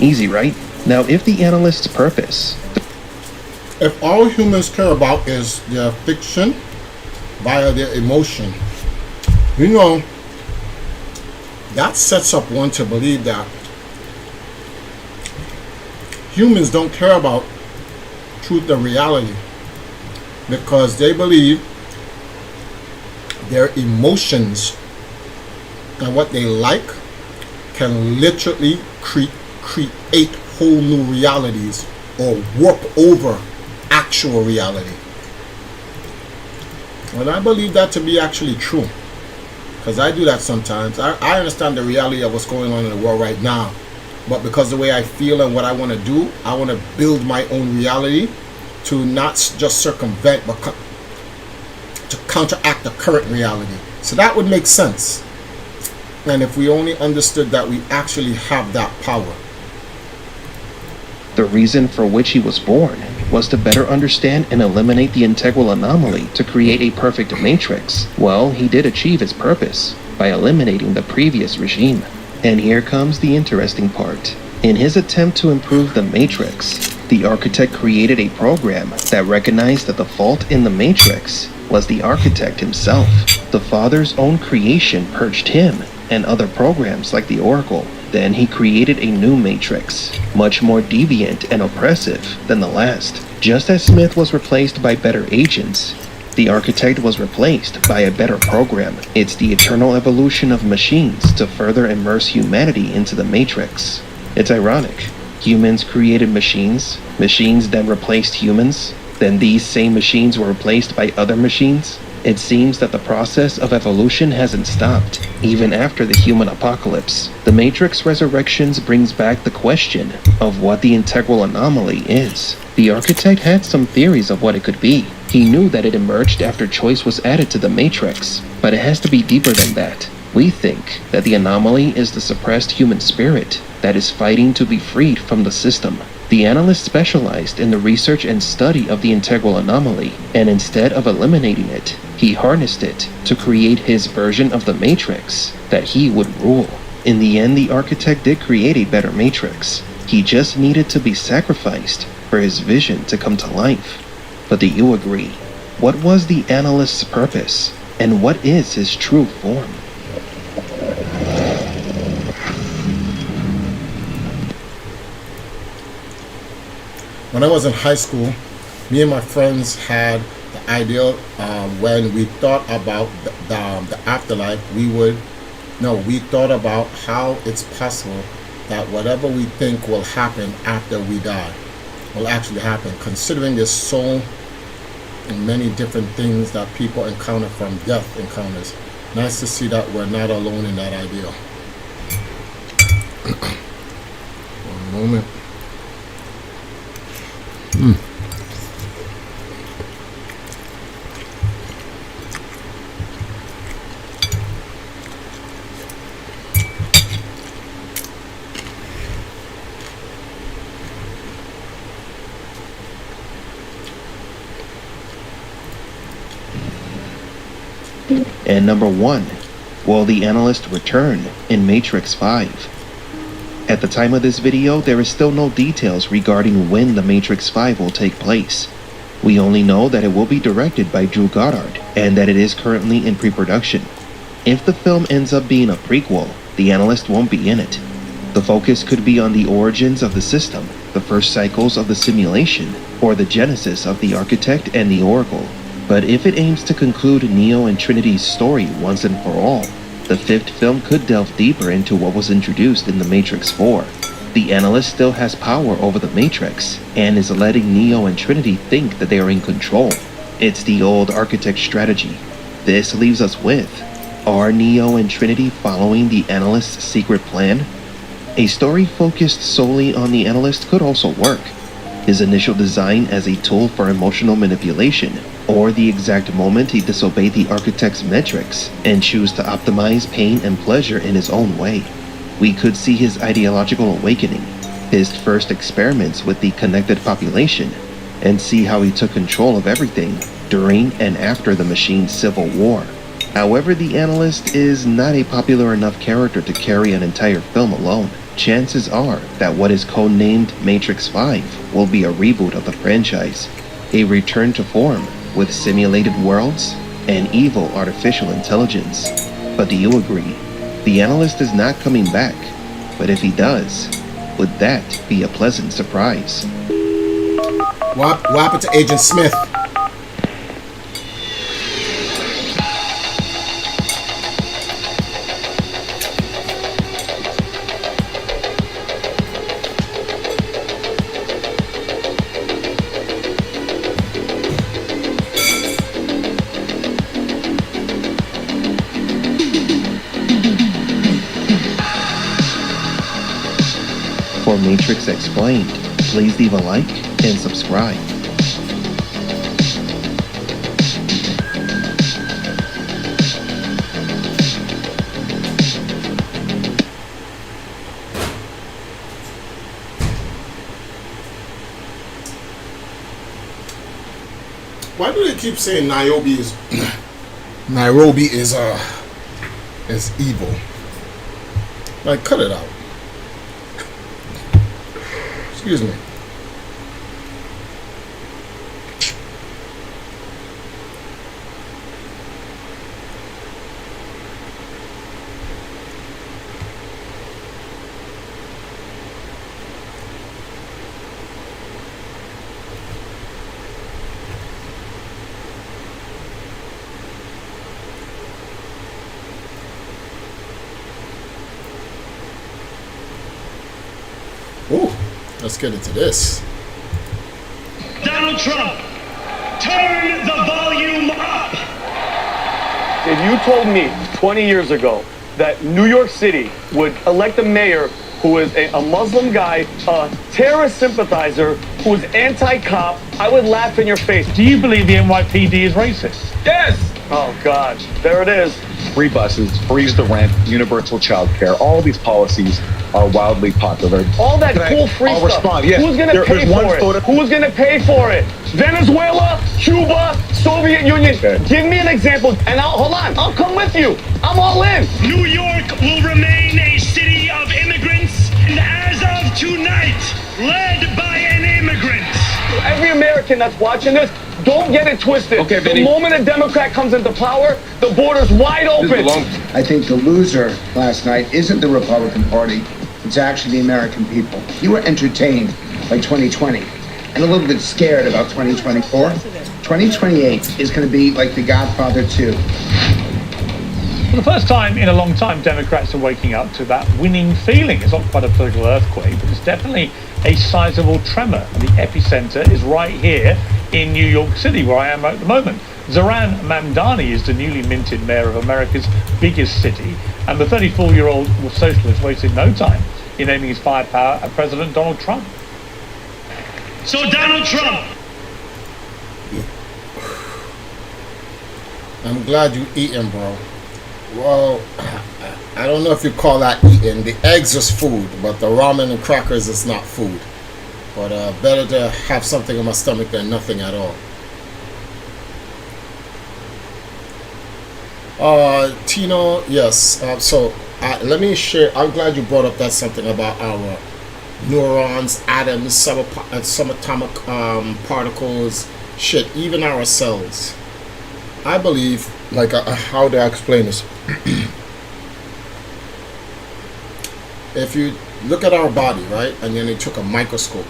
Easy, right? Now, if the analyst's purpose... If all humans care about is their fiction via their emotion, you know, that sets up one to believe that humans don't care about truth and reality, because they believe their emotions and what they like can literally create whole new realities or warp over actual reality. And I believe that to be actually true, because I do that sometimes. I understand the reality of what's going on in the world right now, but because the way I feel and what I want to do, I want to build my own reality to not just circumvent, but to counteract the current reality. So that would make sense. And if we only understood that we actually have that power. The reason for which he was born was to better understand and eliminate the integral anomaly to create a perfect matrix. Well, he did achieve his purpose by eliminating the previous regime. And here comes the interesting part. In his attempt to improve the matrix, the architect created a program that recognized that the fault in the matrix was the architect himself. The father's own creation purged him and other programs like the Oracle. Then he created a new matrix, much more deviant and oppressive than the last. Just as Smith was replaced by better agents, the architect was replaced by a better program. It's the eternal evolution of machines to further immerse humanity into the matrix. It's ironic. Humans created machines then replaced humans, then these same machines were replaced by other machines. It seems that the process of evolution hasn't stopped, even after the human apocalypse. The Matrix Resurrections brings back the question of what the integral anomaly is. The architect had some theories of what it could be. He knew that it emerged after choice was added to the Matrix, but it has to be deeper than that. We think that the anomaly is the suppressed human spirit that is fighting to be freed from the system. The analyst specialized in the research and study of the integral anomaly, and instead of eliminating it, he harnessed it to create his version of the Matrix that he would rule. In the end, the architect did create a better Matrix. He just needed to be sacrificed for his vision to come to life. But do you agree? What was the analyst's purpose, and what is his true form? When I was in high school, me and my friends had the idea when we thought about the afterlife, we thought about how it's possible that whatever we think will happen after we die will actually happen, considering there's so many different things that people encounter from death encounters. Nice to see that we're not alone in that idea. One moment. And number 1, will the analyst return in Matrix 5? At the time of this video, there is still no details regarding when the Matrix 5 will take place. We only know that it will be directed by Drew Goddard, and that it is currently in pre-production. If the film ends up being a prequel, the analyst won't be in it. The focus could be on the origins of the system, the first cycles of the simulation, or the genesis of the architect and the oracle. But if it aims to conclude Neo and Trinity's story once and for all, the 5th film could delve deeper into what was introduced in The Matrix 4. The analyst still has power over the Matrix, and is letting Neo and Trinity think that they are in control. It's the old architect strategy. This leaves us with, are Neo and Trinity following the analyst's secret plan? A story focused solely on the analyst could also work. His initial design as a tool for emotional manipulation, or the exact moment he disobeyed the architect's metrics and chose to optimize pain and pleasure in his own way. We could see his ideological awakening, his first experiments with the connected population, and see how he took control of everything during and after the machine's civil war. However, the analyst is not a popular enough character to carry an entire film alone. Chances are that what is codenamed Matrix 5 will be a reboot of the franchise, a return to form with simulated worlds and evil artificial intelligence. But do you agree? The analyst is not coming back, but if he does, would that be a pleasant surprise? What happened to Agent Smith? For Matrix Explained, please leave a like and subscribe. Why do they keep saying Nairobi is evil? Like, cut it out. Excuse me. Ooh, let's get into this. Donald Trump, turn the volume up! if you told me 20 years ago that New York City would elect a mayor who is a Muslim guy, a terrorist sympathizer, who is anti-cop, I would laugh in your face. Do you believe the NYPD is racist? Yes! Oh, God. There it is. Free buses, freeze the rent, universal child care. All these policies are wildly popular. All that cool free I'll stuff. respond. Yes. Who's going to pay for it? Who's going to pay for it? Venezuela, Cuba, Soviet Union. Okay. Give me an example, and hold on. I'll come with you. I'm all in. New York will remain a city of immigrants, and as of tonight, led by an immigrant. Every American that's watching this, don't get it twisted. Okay, the Vinny. moment a Democrat comes into power, the border's wide open. I think the loser last night isn't the Republican Party. It's actually the American people. You were entertained by 2020 and a little bit scared about 2024. 2028 is going to be like The Godfather 2. For the first time in a long time, Democrats are waking up to that winning feeling. It's not quite a political earthquake, but it's definitely a sizable tremor. And the epicenter is right here in New York City, where I am at the moment. Zohran Mamdani is the newly minted mayor of America's biggest city, and the 34-year-old socialist wasted no time in aiming his firepower at President Donald Trump. So Donald Trump. I'm glad you eating, bro. Well, I don't know if you call that eating. The eggs is food, but the ramen and crackers is not food. But better to have something in my stomach than nothing at all. Tino, yes. So let me share. I'm glad you brought up that something about our neurons, atoms, subatomic particles, shit, even our cells. I believe, like, how do I explain this? If you look at our body, right, and then you took a microscope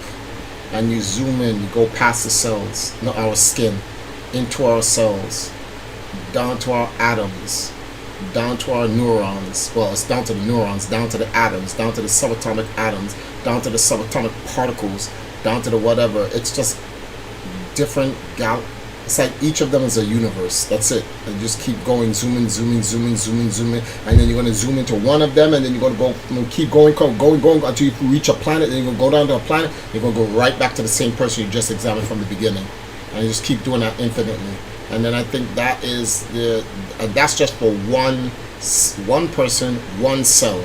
and you zoom in, you go past the cells, not our skin, into our cells, down to our atoms, down to our neurons. Well, it's down to the neurons, down to the atoms, down to the subatomic atoms, down to the subatomic particles, down to the whatever. It's just different it's like each of them is a universe. That's it. And just keep going, zooming, and then you're going to zoom into one of them, and then you're going to go, keep going until you reach a planet, then you're going to go down to a planet, you're going to go right back to the same person you just examined from the beginning. And you just keep doing that infinitely. And then I think that is that's just for one person, one cell.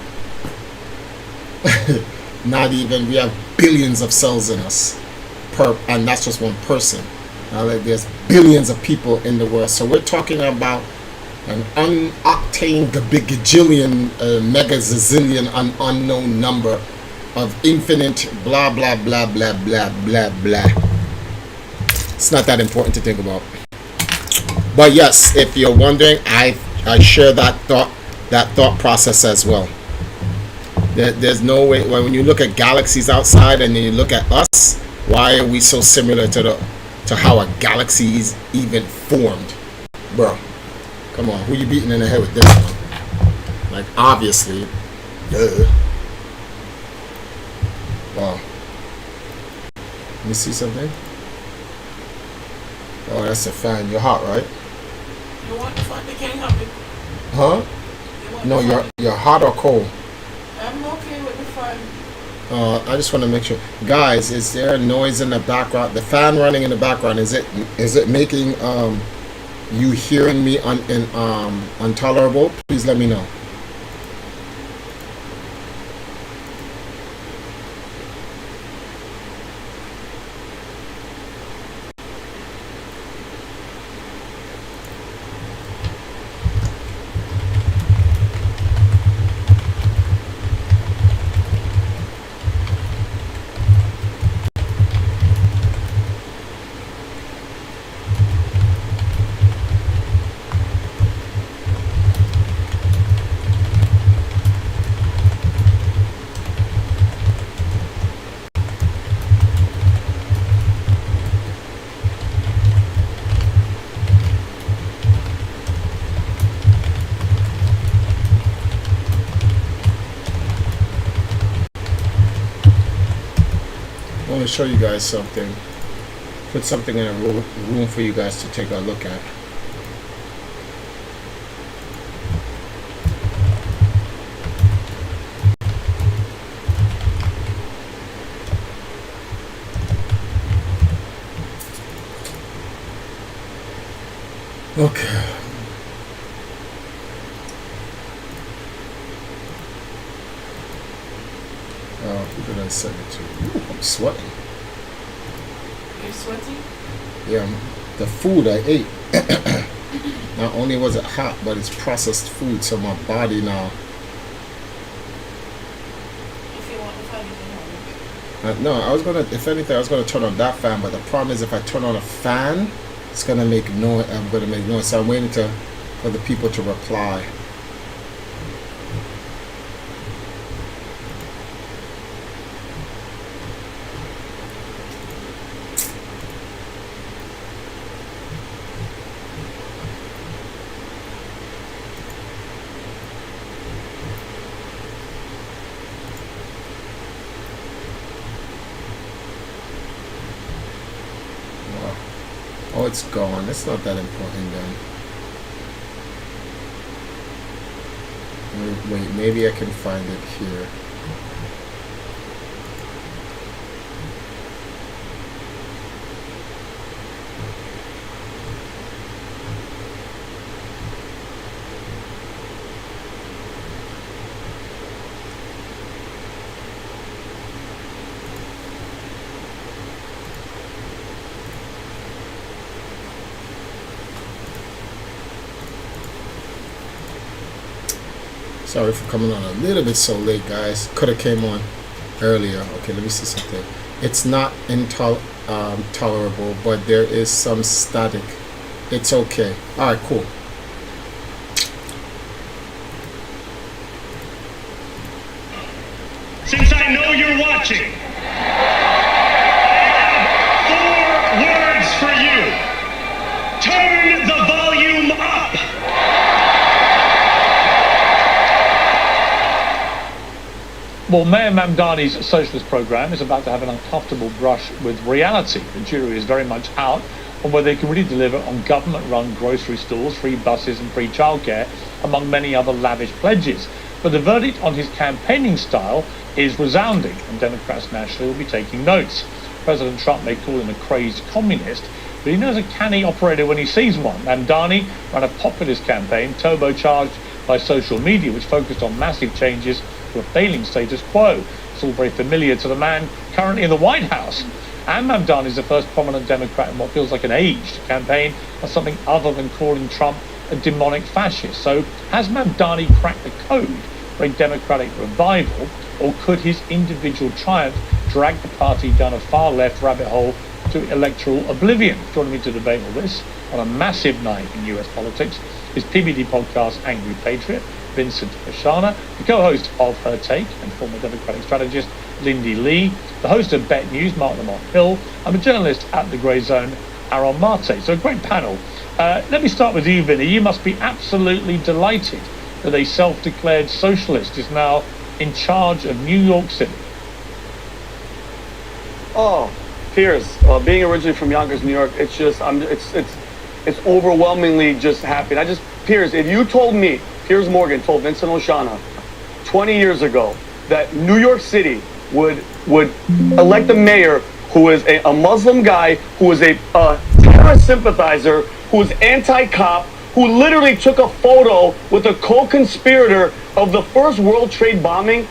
Not even, we have billions of cells in us and that's just one person. Like there's billions of people in the world, so we're talking about an unoctane gajillion, mega zillion, an unknown number of infinite blah blah blah blah blah blah blah. It's not that important to think about. But yes, if you're wondering, I share that thought process as well. There's no way, when you look at galaxies outside and then you look at us, why are we so similar to how a galaxy is even formed? Bro, come on, who you beating in the head with this one? Like, obviously, duh. Wow. Let me see something. Oh, that's a fan. You're hot, right? You want the fuck? They can't help it. Huh? No, you're hot or cold? I'm okay with the fun. I just want to make sure, guys. Is there noise in the background? The fan running in the background. Is it making you hearing me intolerable? Please let me know. I want to show you guys something. Put something in a room for you guys to take a look at. Okay. Who did I send it to? Ooh, I'm sweating. You're sweating? Yeah, the food I ate. Not only was it hot, but it's processed food, so my body now. If you want to find it, No, I was gonna. If anything, I was gonna turn on that fan, but the problem is if I turn on a fan, it's gonna make noise. I'm gonna make noise. So I'm waiting for the people to reply. Oh, it's gone. It's not that important then. Wait, maybe I can find it here. Sorry for coming on a little bit so late, guys. Could have came on earlier. Okay, let me see something. It's not intolerable, but there is some static. It's okay. All right, cool. Since I know you're watching, I have 4 words for you. Turn the volume up. Well, Mayor Mamdani's socialist program is about to have an uncomfortable brush with reality. The jury is very much out on whether they can really deliver on government-run grocery stores, free buses and free childcare, among many other lavish pledges. But the verdict on his campaigning style is resounding, and Democrats nationally will be taking notes. President Trump may call him a crazed communist, but he knows a canny operator when he sees one. Mamdani ran a populist campaign turbocharged by social media, which focused on massive changes to a failing status quo. It's all very familiar to the man currently in the White House. And Mamdani is the first prominent Democrat in what feels like an age to campaign on something other than calling Trump a demonic fascist. So has Mamdani cracked the code for a Democratic revival, or could his individual triumph drag the party down a far-left rabbit hole to electoral oblivion? Joining me to debate all this on a massive night in US politics is PBD podcast Angry Patriot, Vincent Oshana, the co-host of Her Take and former Democratic strategist Lindy Lee, the host of Bet News, Mark Lamont Hill, and a journalist at The Grey Zone, Aaron Marte. So a great panel. Let me start with you, Vinny. You must be absolutely delighted that a self-declared socialist is now in charge of New York City. Oh, Piers, being originally from Yonkers, New York, it's just, it's overwhelmingly just happy. Piers, if you told me, Piers Morgan told Vincent Oshana 20 years ago that New York City would elect a mayor who is a Muslim guy, who is a terrorist sympathizer, who is anti-cop, who literally took a photo with a co-conspirator of the first World Trade bombing,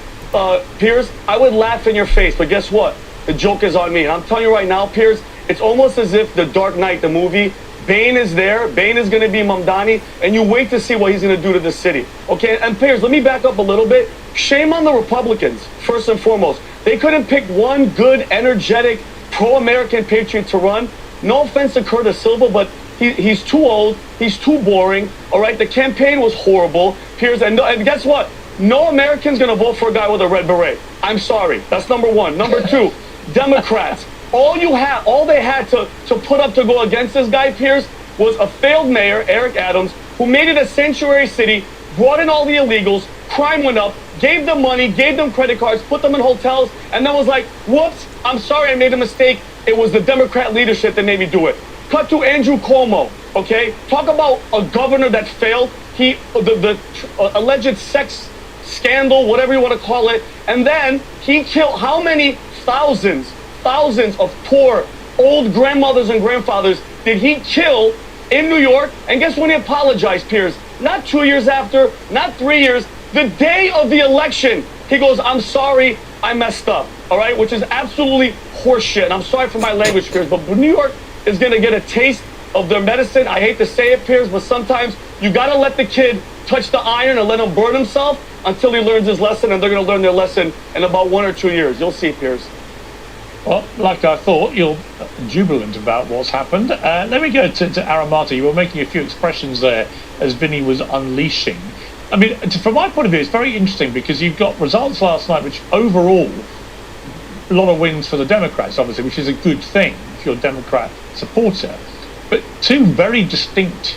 Piers, I would laugh in your face. But guess what? The joke is on me. And I'm telling you right now, Piers, it's almost as if The Dark Knight, the movie, Bane is there. Bane is going to be Mamdani, and you wait to see what he's going to do to the city. Okay, and Piers, let me back up a little bit. Shame on the Republicans, first and foremost. They couldn't pick one good, energetic, pro-American patriot to run. No offense to Curtis Silva, but he's too old. He's too boring. All right, the campaign was horrible. Piers, and guess what? No American's going to vote for a guy with a red beret. I'm sorry. That's number one. Number two, Democrats. All they had to put up to go against this guy, Piers, was a failed mayor, Eric Adams, who made it a sanctuary city, brought in all the illegals, crime went up, gave them money, gave them credit cards, put them in hotels, and then was like, whoops, I'm sorry I made a mistake. It was the Democrat leadership that made me do it. Cut to Andrew Cuomo, okay? Talk about a governor that failed. The alleged sex scandal, whatever you want to call it, and then he killed how many thousands of poor old grandmothers and grandfathers did he kill in New York. And guess when he apologized, Piers? Not 2 years after, not 3 years. The day of the election, he goes, I'm sorry, I messed up. All right, which is absolutely horseshit. And I'm sorry for my language, Piers, but New York is going to get a taste of their medicine. I hate to say it, Piers, but sometimes you got to let the kid touch the iron and let him burn himself until he learns his lesson, and they're going to learn their lesson in about 1 or 2 years. You'll see, Piers. Well, like I thought, you're jubilant about what's happened. Let me go to Aramata. You were making a few expressions there as Vinny was unleashing. I mean, from my point of view, it's very interesting because you've got results last night, which overall, a lot of wins for the Democrats, obviously, which is a good thing if you're a Democrat supporter. But two very distinct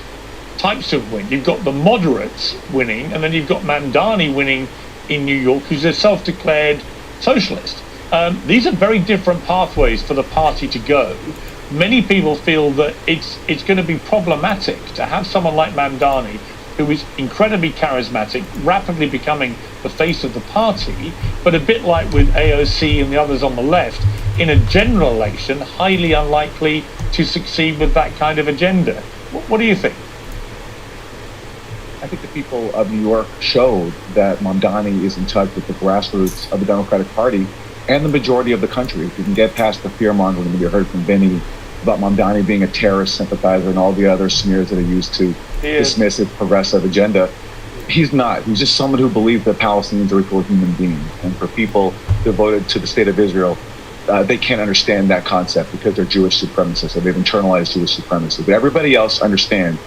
types of win. You've got the moderates winning, and then you've got Mamdani winning in New York, who's a self-declared socialist. These are very different pathways for the party to go. Many people feel that it's going to be problematic to have someone like Mamdani, who is incredibly charismatic, rapidly becoming the face of the party, but a bit like with AOC and the others on the left, in a general election, highly unlikely to succeed with that kind of agenda. What do you think? I think the people of New York showed that Mamdani is in touch with the grassroots of the Democratic Party and the majority of the country. If you can get past the fear-mongering that we heard from Vinny about Mamdani being a terrorist sympathizer and all the other smears that are used to dismiss his progressive agenda, he's not. He's just someone who believes that Palestinians are equal human beings. And for people devoted to the state of Israel, they can't understand that concept because they're Jewish supremacists, or they've internalized Jewish supremacy. But everybody else understands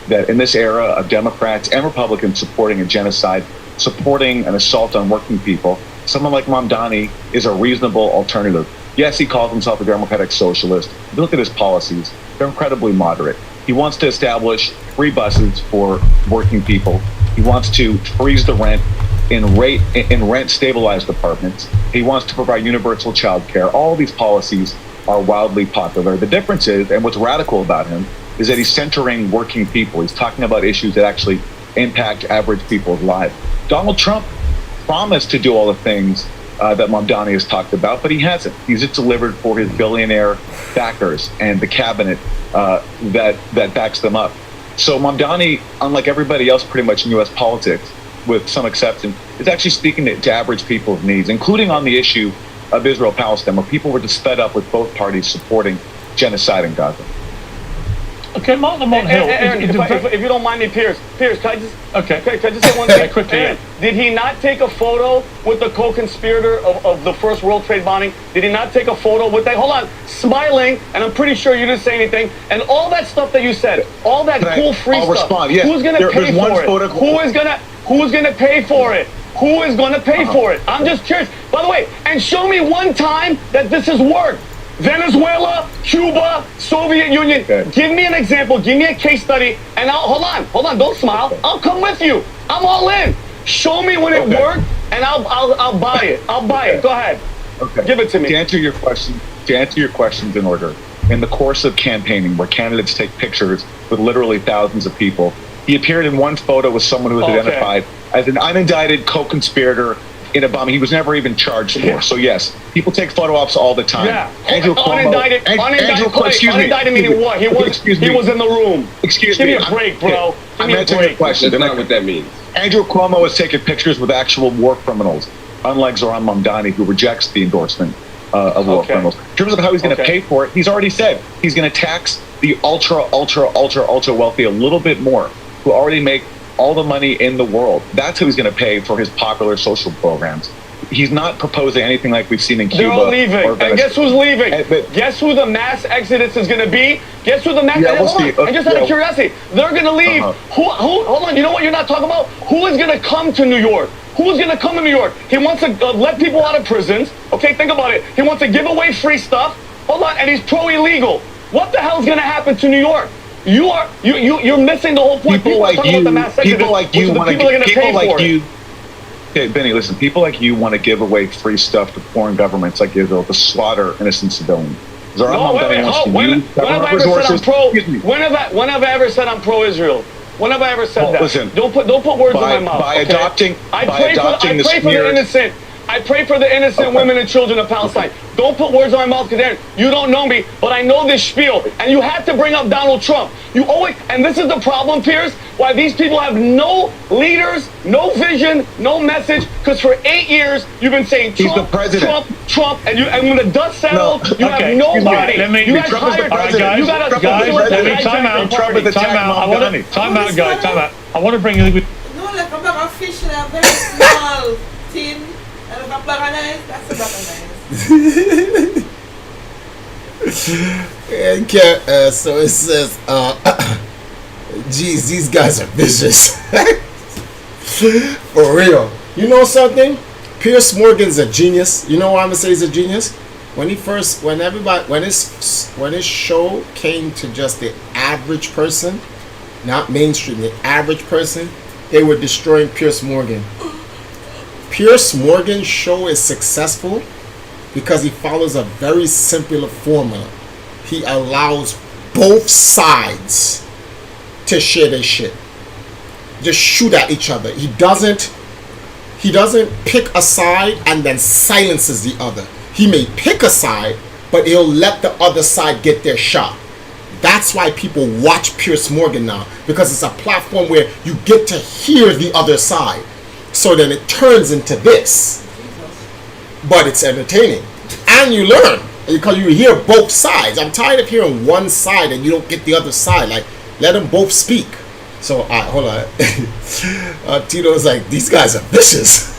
that in this era of Democrats and Republicans supporting a genocide, supporting an assault on working people, someone like Mamdani is a reasonable alternative. Yes, he calls himself a democratic socialist. If you look at his policies, they're incredibly moderate. He wants to establish free buses for working people. He wants to freeze the rent in rent stabilized apartments. He wants to provide universal child care. All these policies are wildly popular. The difference is, and what's radical about him, is that he's centering working people. He's talking about issues that actually impact average people's lives. Donald Trump promised to do all the things that Mamdani has talked about, but he hasn't. He's just delivered for his billionaire backers and the cabinet that backs them up. So Mamdani, unlike everybody else pretty much in U.S. politics, with some exception, is actually speaking to average people's needs, including on the issue of Israel-Palestine, where people were just fed up with both parties supporting genocide in Gaza. Okay, Mark Lamont Hill. Aaron, if you don't mind me, Piers, can I just can I just say one thing? Quickly, Aaron, did he not take a photo with the co-conspirator of the first World Trade bombing? Did he not take a photo with that? Hold on, smiling, and I'm pretty sure you didn't say anything. And all that stuff that you said, all that cool free I'll stuff. Respond. Yes. Who's gonna pay for it? Who's gonna pay for it? Who is gonna pay for it? I'm just curious. By the way, and show me one time that this has worked. Venezuela, Cuba, Soviet Union. Okay. Give me an example. Give me a case study. And hold on. Don't smile. I'll come with you. I'm all in. Show me when it worked, and I'll buy it. I'll buy it. Go ahead. Okay. Give it to me. To answer your questions in order, in the course of campaigning, where candidates take pictures with literally thousands of people, he appeared in one photo with someone who was identified as an unindicted co-conspirator in a bombing he was never even charged for. So yes, people take photo ops all the time. Yeah. Andrew Cuomo. Unindicted meaning what? He was in the room. Excuse me. Give me a break, bro. I'm answering your question. That's not what that means. Andrew Cuomo has taken pictures with actual war criminals, unlike Zoran Mamdani, who rejects the endorsement of war criminals. In terms of how he's going to pay for it, he's already said he's going to tax the ultra wealthy a little bit more, who already make all the money in the world. That's who he's going to pay for his popular social programs. He's not proposing anything like we've seen in Cuba. They're all leaving. And guess who's leaving? Guess who the mass exodus is going to be? Guess who the mass... And just out of curiosity, they're going to leave. Hold on, you know what you're not talking about? Who is going to come to New York? Who is going to come to New York? He wants to let people out of prisons. Okay, think about it. He wants to give away free stuff. Hold on, and he's pro-illegal. What the hell is going to happen to New York? You're missing the whole point. People like you want to. Okay, Benny, listen. People like you want to give away free stuff to foreign governments like Israel to slaughter innocent civilians. When have I ever said I'm pro-Israel? When have I ever said that? Listen, don't put words in my mouth. By adopting I pray for the innocent. I pray for the innocent women and children of Palestine. Don't put words in my mouth, because you don't know me, but I know this spiel. And you have to bring up Donald Trump. You always, and this is the problem, Piers, why these people have no leaders, no vision, no message, because for 8 years, you've been saying Trump, He's the president. Trump, and when the dust settles, you have nobody. Let me, you guys hired, guys, you got let me time out. Time out, guys, time out. I want to bring you with. No, like a bag of fish in a very small tin, and a bag of nice, that's a bag of nice. Okay, so it says, geez, these guys are vicious. For real. You know something? Piers Morgan's a genius. You know why I'm gonna say he's a genius? When his show came to just the average person, not mainstream, the average person, they were destroying Piers Morgan. Piers Morgan's show is successful because he follows a very simple formula. He allows both sides to share their shit. Just shoot at each other. He doesn't pick a side and then silences the other. He may pick a side, but he'll let the other side get their shot. That's why people watch Piers Morgan now, because it's a platform where you get to hear the other side. So then it turns into this. But it's entertaining. And you learn, because you hear both sides. I'm tired of hearing one side and you don't get the other side. Like, let them both speak. So, hold on. Tito's like, these guys are vicious.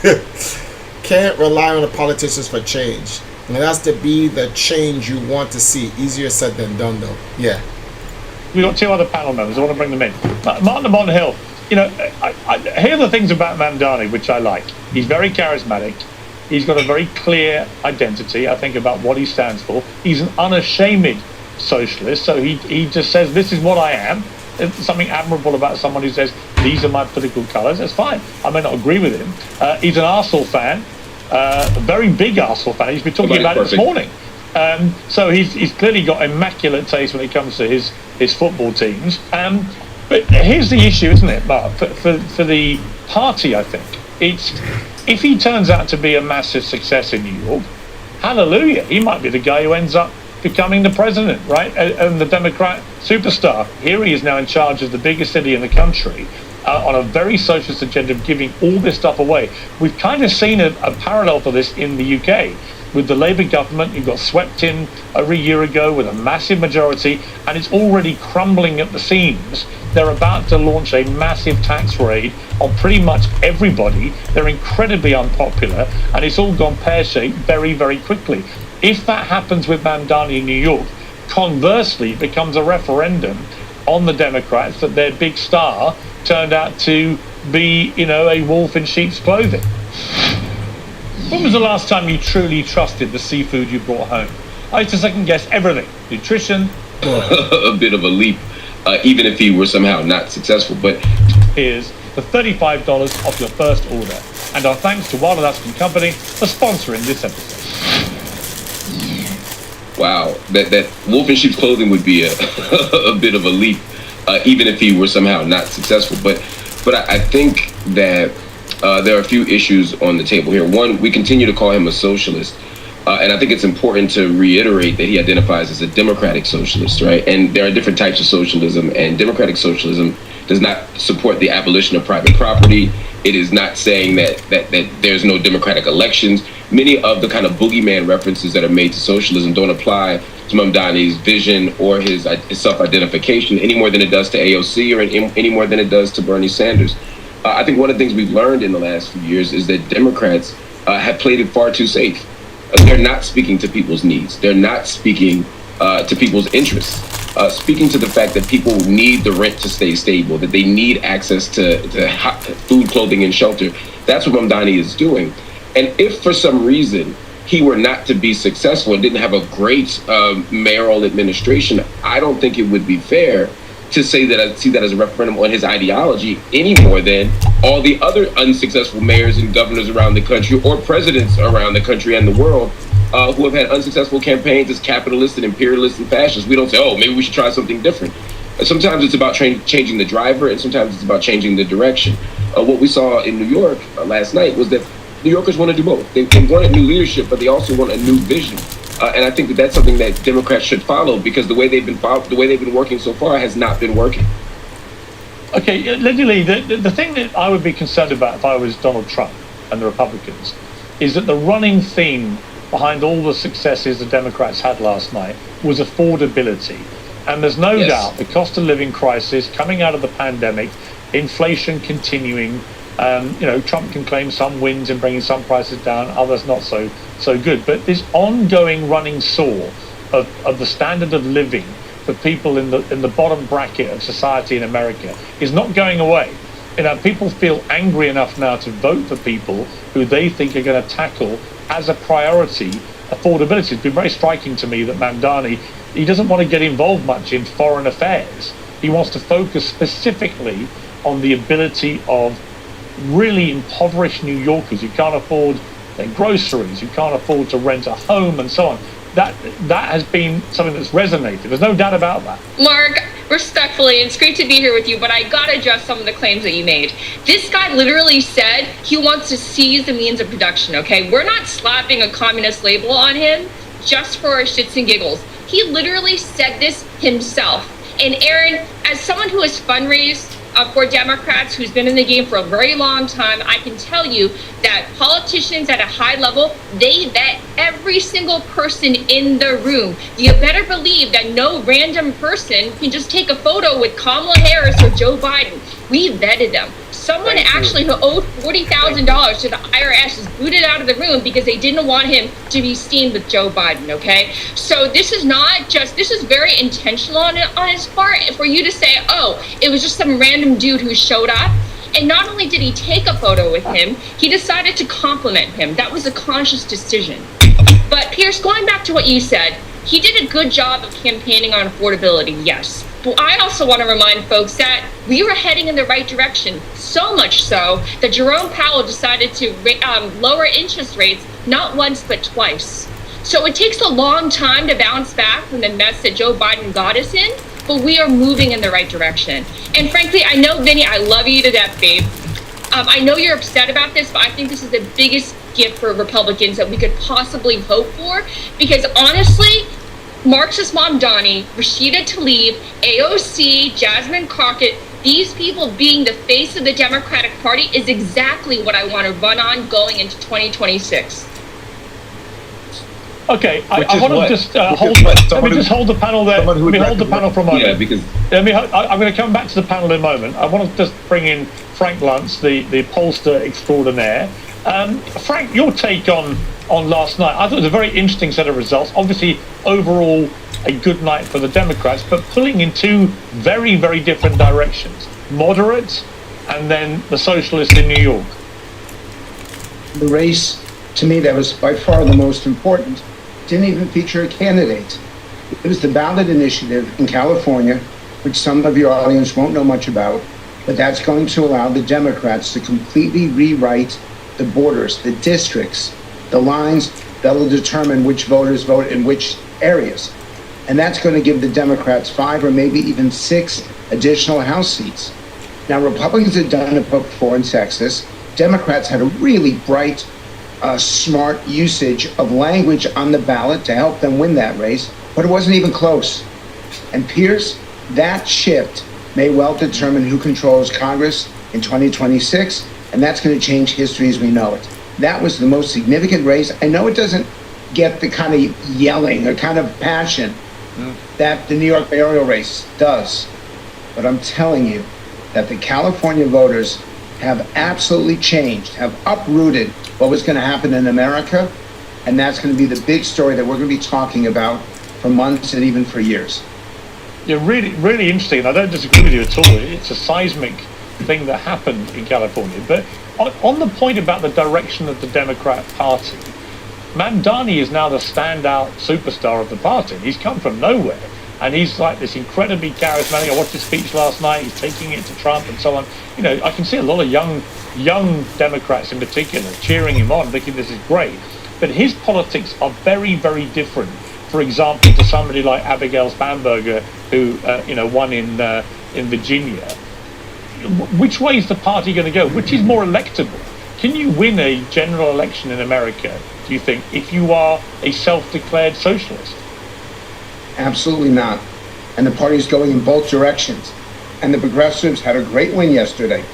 Can't rely on the politicians for change. And it has to be the change you want to see. Easier said than done, though. Yeah. We've got two other panel members. I want to bring them in. Martin Bon Hill. You know, here are the things about Mamdani which I like. He's very charismatic. He's got a very clear identity, I think, about what he stands for. He's an unashamed socialist, so he just says, this is what I am. There's something admirable about someone who says, these are my political colours. That's fine. I may not agree with him. He's an Arsenal fan, a very big Arsenal fan. He's been talking about it this morning. So he's clearly got immaculate taste when it comes to his football teams. But here's the issue, isn't it, Mark? For the party, I think, it's if he turns out to be a massive success in New York, hallelujah, he might be the guy who ends up becoming the president, right? And the Democrat superstar. Here he is now in charge of the biggest city in the country on a very socialist agenda of giving all this stuff away. We've kind of seen a parallel to this in the UK with the Labour government, who got swept in over a year ago with a massive majority, and it's already crumbling at the seams. They're about to launch a massive tax raid on pretty much everybody. They're incredibly unpopular, and it's all gone pear-shaped very, very quickly. If that happens with Mamdani in New York, conversely, it becomes a referendum on the Democrats that their big star turned out to be, a wolf in sheep's clothing. When was the last time you truly trusted the seafood you brought home? I used to second guess everything. Nutrition. A bit of a leap, even if he were somehow not successful. But here's the $35 off your first order. And our thanks to Wild Alaskan Company for sponsoring this episode. Wow, that wolf in sheep's clothing would be a bit of a leap, even if he were somehow not successful. But I think that there are a few issues on the table here. One, we continue to call him a socialist, and I think it's important to reiterate that he identifies as a democratic socialist, right? And there are different types of socialism, and democratic socialism does not support the abolition of private property. It is not saying that there's no democratic elections. Many of the kind of boogeyman references that are made to socialism don't apply to Mamdani's vision or his self-identification any more than it does to AOC or any more than it does to Bernie Sanders. I think one of the things we've learned in the last few years is that Democrats have played it far too safe. They're not speaking to people's needs. They're not speaking to people's interests. Speaking to the fact that people need the rent to stay stable, that they need access to food, clothing, and shelter. That's what Mamdani is doing. And if for some reason he were not to be successful and didn't have a great mayoral administration, I don't think it would be fair to say that I see that as a referendum on his ideology any more than all the other unsuccessful mayors and governors around the country or presidents around the country and the world who have had unsuccessful campaigns as capitalists and imperialists and fascists. We don't say, oh, maybe we should try something different. Sometimes it's about changing the driver, and sometimes it's about changing the direction. What we saw in New York last night was that New Yorkers want to do both. They want a new leadership, but they also want a new vision. And I think that that's something that Democrats should follow, because the way they've been working so far has not been working. Okay, Lady Lee, the thing that I would be concerned about if I was Donald Trump and the Republicans is that the running theme behind all the successes the Democrats had last night was affordability. And there's no doubt the cost of living crisis coming out of the pandemic, inflation continuing. Trump can claim some wins in bringing some prices down, others not so good. But this ongoing running sore of the standard of living for people in the bottom bracket of society in America is not going away. People feel angry enough now to vote for people who they think are going to tackle as a priority affordability. It's been very striking to me that Mamdani, he doesn't want to get involved much in foreign affairs. He wants to focus specifically on the ability of really impoverished New Yorkers who can't afford their groceries, who can't afford to rent a home and so on. That has been something that's resonated. There's no doubt about that. Mark, respectfully, it's great to be here with you, but I gotta address some of the claims that you made. This guy literally said he wants to seize the means of production, okay? We're not slapping a communist label on him just for our shits and giggles. He literally said this himself. And Aaron, as someone who has fundraised for Democrats, who's been in the game for a very long time, I can tell you that politicians at a high level, they vet every single person in the room. You better believe that no random person can just take a photo with Kamala Harris or Joe Biden. We vetted them. Someone actually who owed $40,000 to the IRS is booted out of the room because they didn't want him to be seen with Joe Biden, okay? So this is very intentional on his part for you to say, oh, it was just some random dude who showed up. And not only did he take a photo with him, he decided to compliment him. That was a conscious decision. But Pierce, going back to what you said, he did a good job of campaigning on affordability, yes. But I also want to remind folks that we were heading in the right direction, so much so that Jerome Powell decided to lower interest rates not once but twice. So it takes a long time to bounce back from the mess that Joe Biden got us in, but we are moving in the right direction. And frankly, I know, Vinny, I love you to death, babe. I know you're upset about this, but I think this is the biggest gift for Republicans that we could possibly hope for, because honestly, Marxist Mamdani, Rashida Tlaib, AOC, Jasmine Crockett, these people being the face of the Democratic Party is exactly what I want to run on going into 2026. Okay, I want to just hold the panel there. Let me hold the panel for a moment. Yeah, because I'm going to come back to the panel in a moment. I want to just bring in Frank Luntz, the pollster extraordinaire. Frank, your take on last night. I thought it was a very interesting set of results. Obviously, overall, a good night for the Democrats, but pulling in two very, very different directions. Moderates and then the socialists in New York. The race, to me, that was by far the most important, didn't even feature a candidate. It was the ballot initiative in California, which some of your audience won't know much about, but that's going to allow the Democrats to completely rewrite the borders, the districts, the lines that will determine which voters vote in which areas. And that's going to give the Democrats 5 or maybe even 6 additional House seats. Now, Republicans had done it before in Texas. Democrats had a really bright, smart usage of language on the ballot to help them win that race, but it wasn't even close. And Pierce, that shift may well determine who controls Congress in 2026, and that's going to change history as we know it. That was the most significant race. I know it doesn't get the kind of yelling or kind of passion that the New York mayoral race does, but I'm telling you that the California voters have absolutely changed, have uprooted what was going to happen in America, and that's going to be the big story that we're going to be talking about for months and even for years. Yeah, really, really interesting. And I don't disagree with you at all. It's a seismic thing that happened in California. But on the point about the direction of the Democrat Party, Mamdani is now the standout superstar of the party. He's come from nowhere. And he's like this incredibly charismatic. I watched his speech last night. He's taking it to Trump and so on. You know, I can see a lot of young Democrats in particular cheering him on, thinking this is great. But his politics are very, very different. For example, to somebody like Abigail Spanberger, who won in Virginia. Which way is the party going to go? Which is more electable? Can you win a general election in America, do you think, if you are a self-declared socialist? Absolutely not. And the party's going in both directions. And the progressives had a great win yesterday,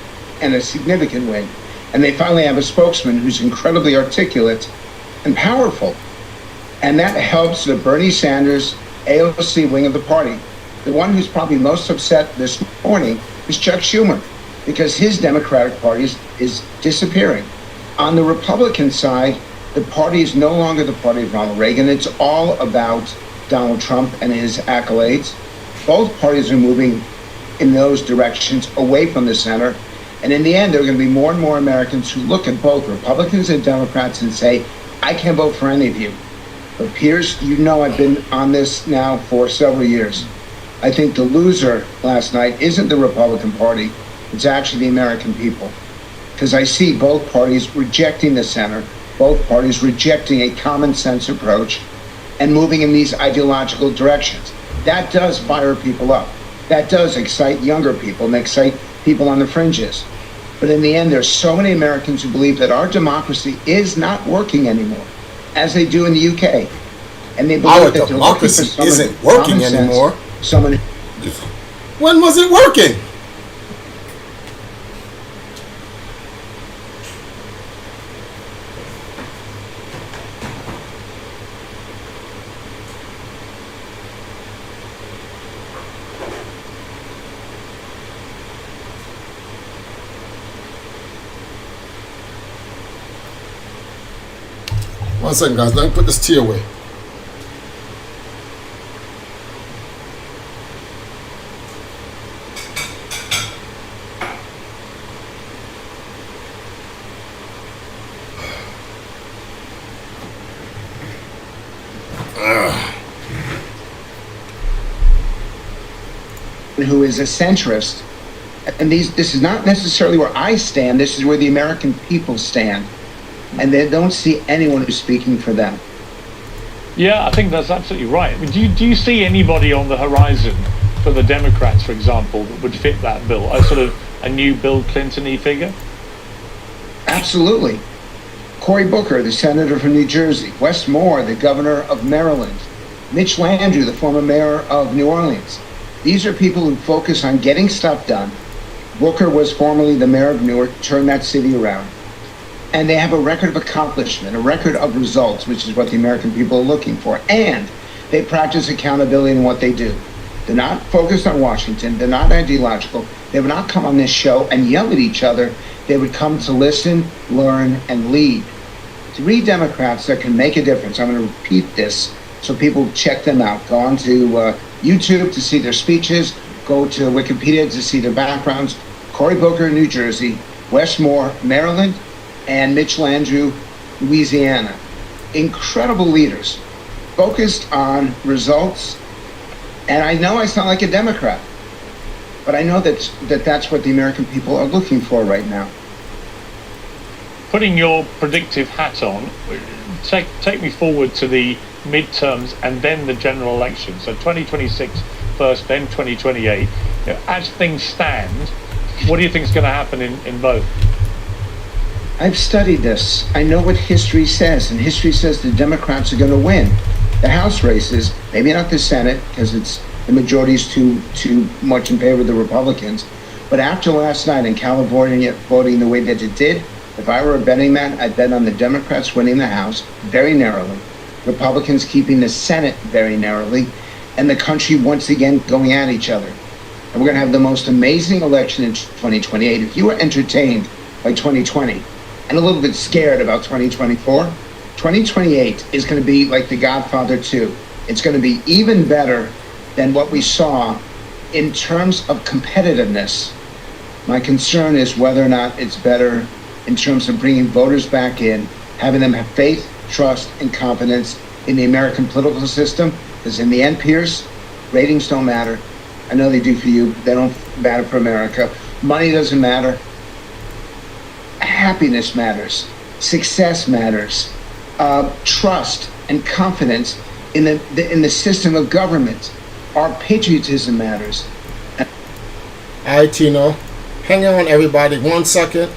and a significant win. And they finally have a spokesman who's incredibly articulate and powerful. And that helps the Bernie Sanders AOC wing of the party. The one who's probably most upset this morning is Chuck Schumer, because his Democratic Party is disappearing. On the Republican side, the party is no longer the party of Ronald Reagan. It's all about Donald Trump and his accolades. Both parties are moving in those directions away from the center. And in the end, there are going to be more and more Americans who look at both Republicans and Democrats and say, I can't vote for any of you. But Piers, you know I've been on this now for several years. I think the loser last night isn't the Republican Party, it's actually the American people. Because I see both parties rejecting the center, both parties rejecting a common sense approach and moving in these ideological directions. That does fire people up. That does excite younger people and excite people on the fringes. But in the end, there's so many Americans who believe that our democracy is not working anymore, as they do in the UK. And they believe Our that democracy isn't working anymore. Someone. When was it working? One second, guys. Let me put this tea away. Who is a centrist, and this is not necessarily where I stand, this is where the American people stand, and they don't see anyone who's speaking for them. Yeah, I think that's absolutely right. I mean, do you see anybody on the horizon for the Democrats, for example, that would fit that bill? A sort of a new Bill Clinton-y figure? Absolutely. Cory Booker, the senator from New Jersey, Wes Moore, the governor of Maryland, Mitch Landrieu, the former mayor of New Orleans. These are people who focus on getting stuff done. Booker was formerly the mayor of Newark, turned that city around. And they have a record of accomplishment, a record of results, which is what the American people are looking for. And they practice accountability in what they do. They're not focused on Washington. They're not ideological. They would not come on this show and yell at each other. They would come to listen, learn, and lead. 3 Democrats that can make a difference. I'm going to repeat this so people check them out. Go on to YouTube to see their speeches. Go to Wikipedia to see their backgrounds. Cory Booker, New Jersey. Wes Moore, Maryland. And Mitch Landrieu, Louisiana. Incredible leaders, focused on results. And I know I sound like a Democrat, but I know that's what the American people are looking for right now. Putting your predictive hat on, take me forward to the midterms and then the general election. So 2026 first, then 2028. As things stand, what do you think is going to happen in both? I've studied this. I know what history says, and history says the Democrats are going to win the House races, maybe not the Senate, because the majority is too much in favor of the Republicans. But after last night in California voting the way that it did, if I were a betting man, I'd bet on the Democrats winning the House very narrowly, Republicans keeping the Senate very narrowly, and the country once again going at each other. And we're going to have the most amazing election in 2028. If you were entertained by 2020, and a little bit scared about 2024, 2028 is going to be like The Godfather 2. It's going to be even better than what we saw in terms of competitiveness. My concern is whether or not it's better in terms of bringing voters back in, having them have faith, trust, and confidence in the American political system. Because in the end, Piers, ratings don't matter. I know they do for you. They don't matter for America. Money doesn't matter. Happiness matters, success matters, trust and confidence in the system of government. Our patriotism matters. All right, Tino. Hang on, everybody. 1 second.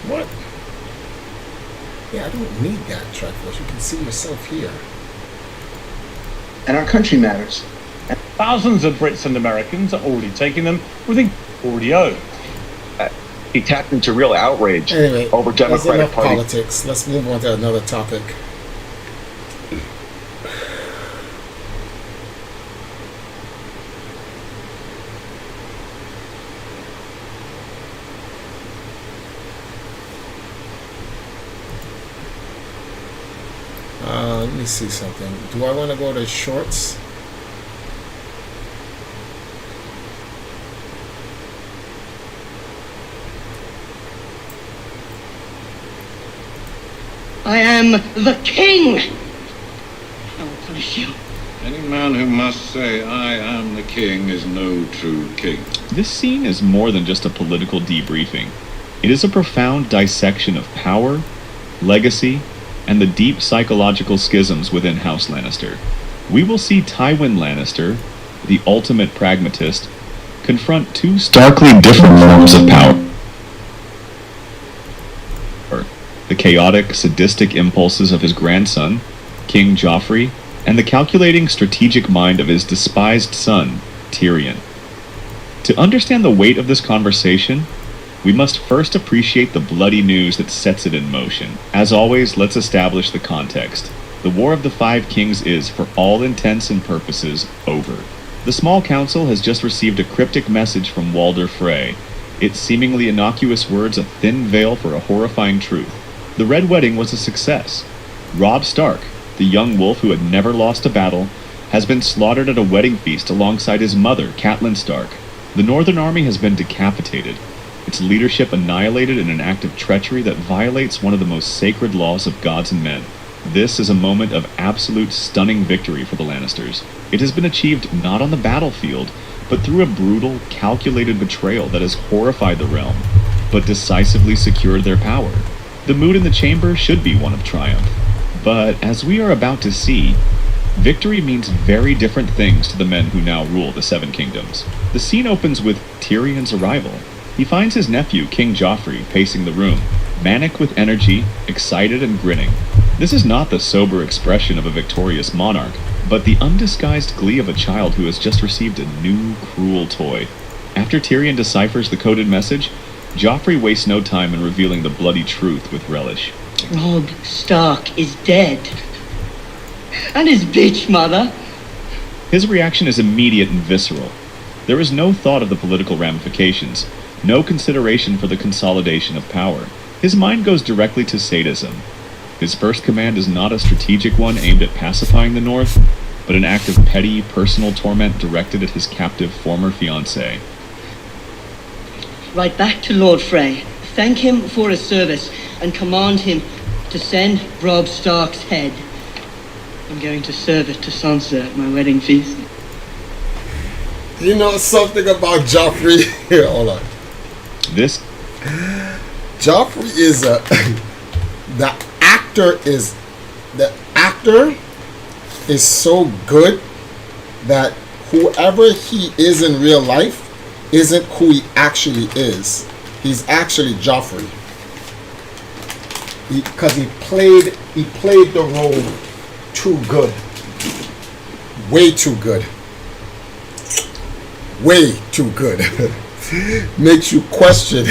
What? Yeah, I don't need that, Triforce. You can see yourself here. And our country matters. Thousands of Brits and Americans are already taking them with already owned. He tapped into real outrage over Democratic Party politics. Let's move on to another topic. Let me see something. Do I want to go to shorts? I am the king! I will punish you. Any man who must say, I am the king, is no true king. This scene is more than just a political debriefing. It is a profound dissection of power, legacy, and the deep psychological schisms within House Lannister. We will see Tywin Lannister, the ultimate pragmatist, confront two starkly different forms of power. The chaotic, sadistic impulses of his grandson, King Joffrey, and the calculating, strategic mind of his despised son, Tyrion. To understand the weight of this conversation, we must first appreciate the bloody news that sets it in motion. As always, let's establish the context. The War of the Five Kings is, for all intents and purposes, over. The small council has just received a cryptic message from Walder Frey. Its seemingly innocuous words a thin veil for a horrifying truth. The Red Wedding was a success. Robb Stark, the young wolf who had never lost a battle, has been slaughtered at a wedding feast alongside his mother, Catelyn Stark. The Northern Army has been decapitated, its leadership annihilated in an act of treachery that violates one of the most sacred laws of gods and men. This is a moment of absolute stunning victory for the Lannisters. It has been achieved not on the battlefield, but through a brutal, calculated betrayal that has horrified the realm, but decisively secured their power. The mood in the chamber should be one of triumph. But as we are about to see, victory means very different things to the men who now rule the Seven Kingdoms. The scene opens with Tyrion's arrival. He finds his nephew, King Joffrey, pacing the room, manic with energy, excited and grinning. This is not the sober expression of a victorious monarch, but the undisguised glee of a child who has just received a new, cruel toy. After Tyrion deciphers the coded message, Joffrey wastes no time in revealing the bloody truth with relish. Robb Stark is dead. And his bitch mother. His reaction is immediate and visceral. There is no thought of the political ramifications, no consideration for the consolidation of power. His mind goes directly to sadism. His first command is not a strategic one aimed at pacifying the North, but an act of petty, personal torment directed at his captive former fiancée. Write back to Lord Frey, thank him for his service, and command him to send Robb Stark's head. I'm going to serve it to Sansa at my wedding feast. You know something about Joffrey? Here, hold on. Joffrey is the actor is so good that whoever he is in real life isn't who he actually is. He's actually Joffrey. Because he played the role too good. Way too good. Way too good. Makes you question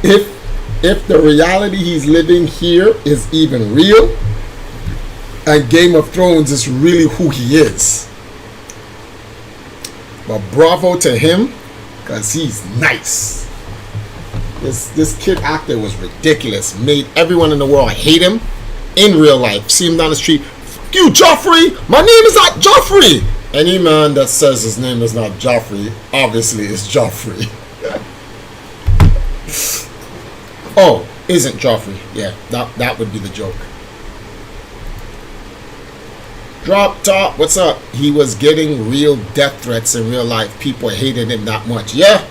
if the reality he's living here is even real, and Game of Thrones is really who he is. But bravo to him, because he's nice. This kid actor was ridiculous. Made everyone in the world hate him in real life. See him down the street. Fuck you, Joffrey! My name is not Joffrey! Any man that says his name is not Joffrey, obviously is Joffrey. Oh, isn't Joffrey. Yeah, that would be the joke. Drop top, what's up? He was getting real death threats in real life. People hated him that much. Yeah,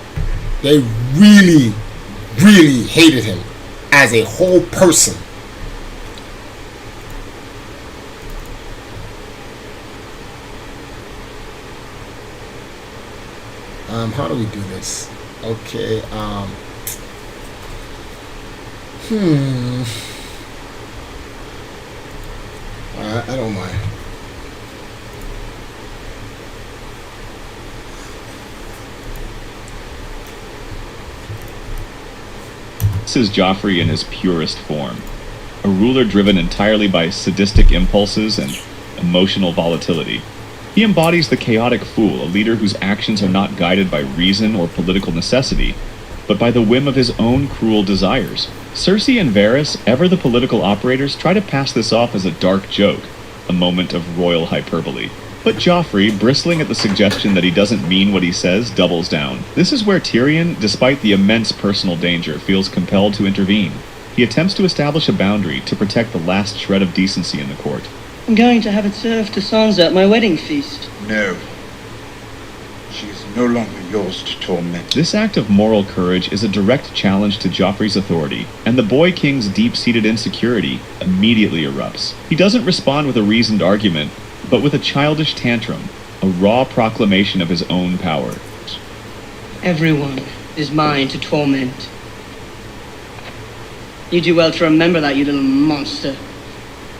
they really, really hated him as a whole person. How do we do this? Okay, I don't mind. This is Joffrey in his purest form. A ruler driven entirely by sadistic impulses and emotional volatility. He embodies the chaotic fool, a leader whose actions are not guided by reason or political necessity, but by the whim of his own cruel desires. Cersei and Varys, ever the political operators, try to pass this off as a dark joke, a moment of royal hyperbole. But Joffrey, bristling at the suggestion that he doesn't mean what he says, doubles down. This is where Tyrion, despite the immense personal danger, feels compelled to intervene. He attempts to establish a boundary to protect the last shred of decency in the court. I'm going to have it served to Sansa at my wedding feast. No. She is no longer yours to torment. This act of moral courage is a direct challenge to Joffrey's authority, and the Boy King's deep-seated insecurity immediately erupts. He doesn't respond with a reasoned argument, but with a childish tantrum, a raw proclamation of his own power. Everyone is mine to torment. You do well to remember that, you little monster.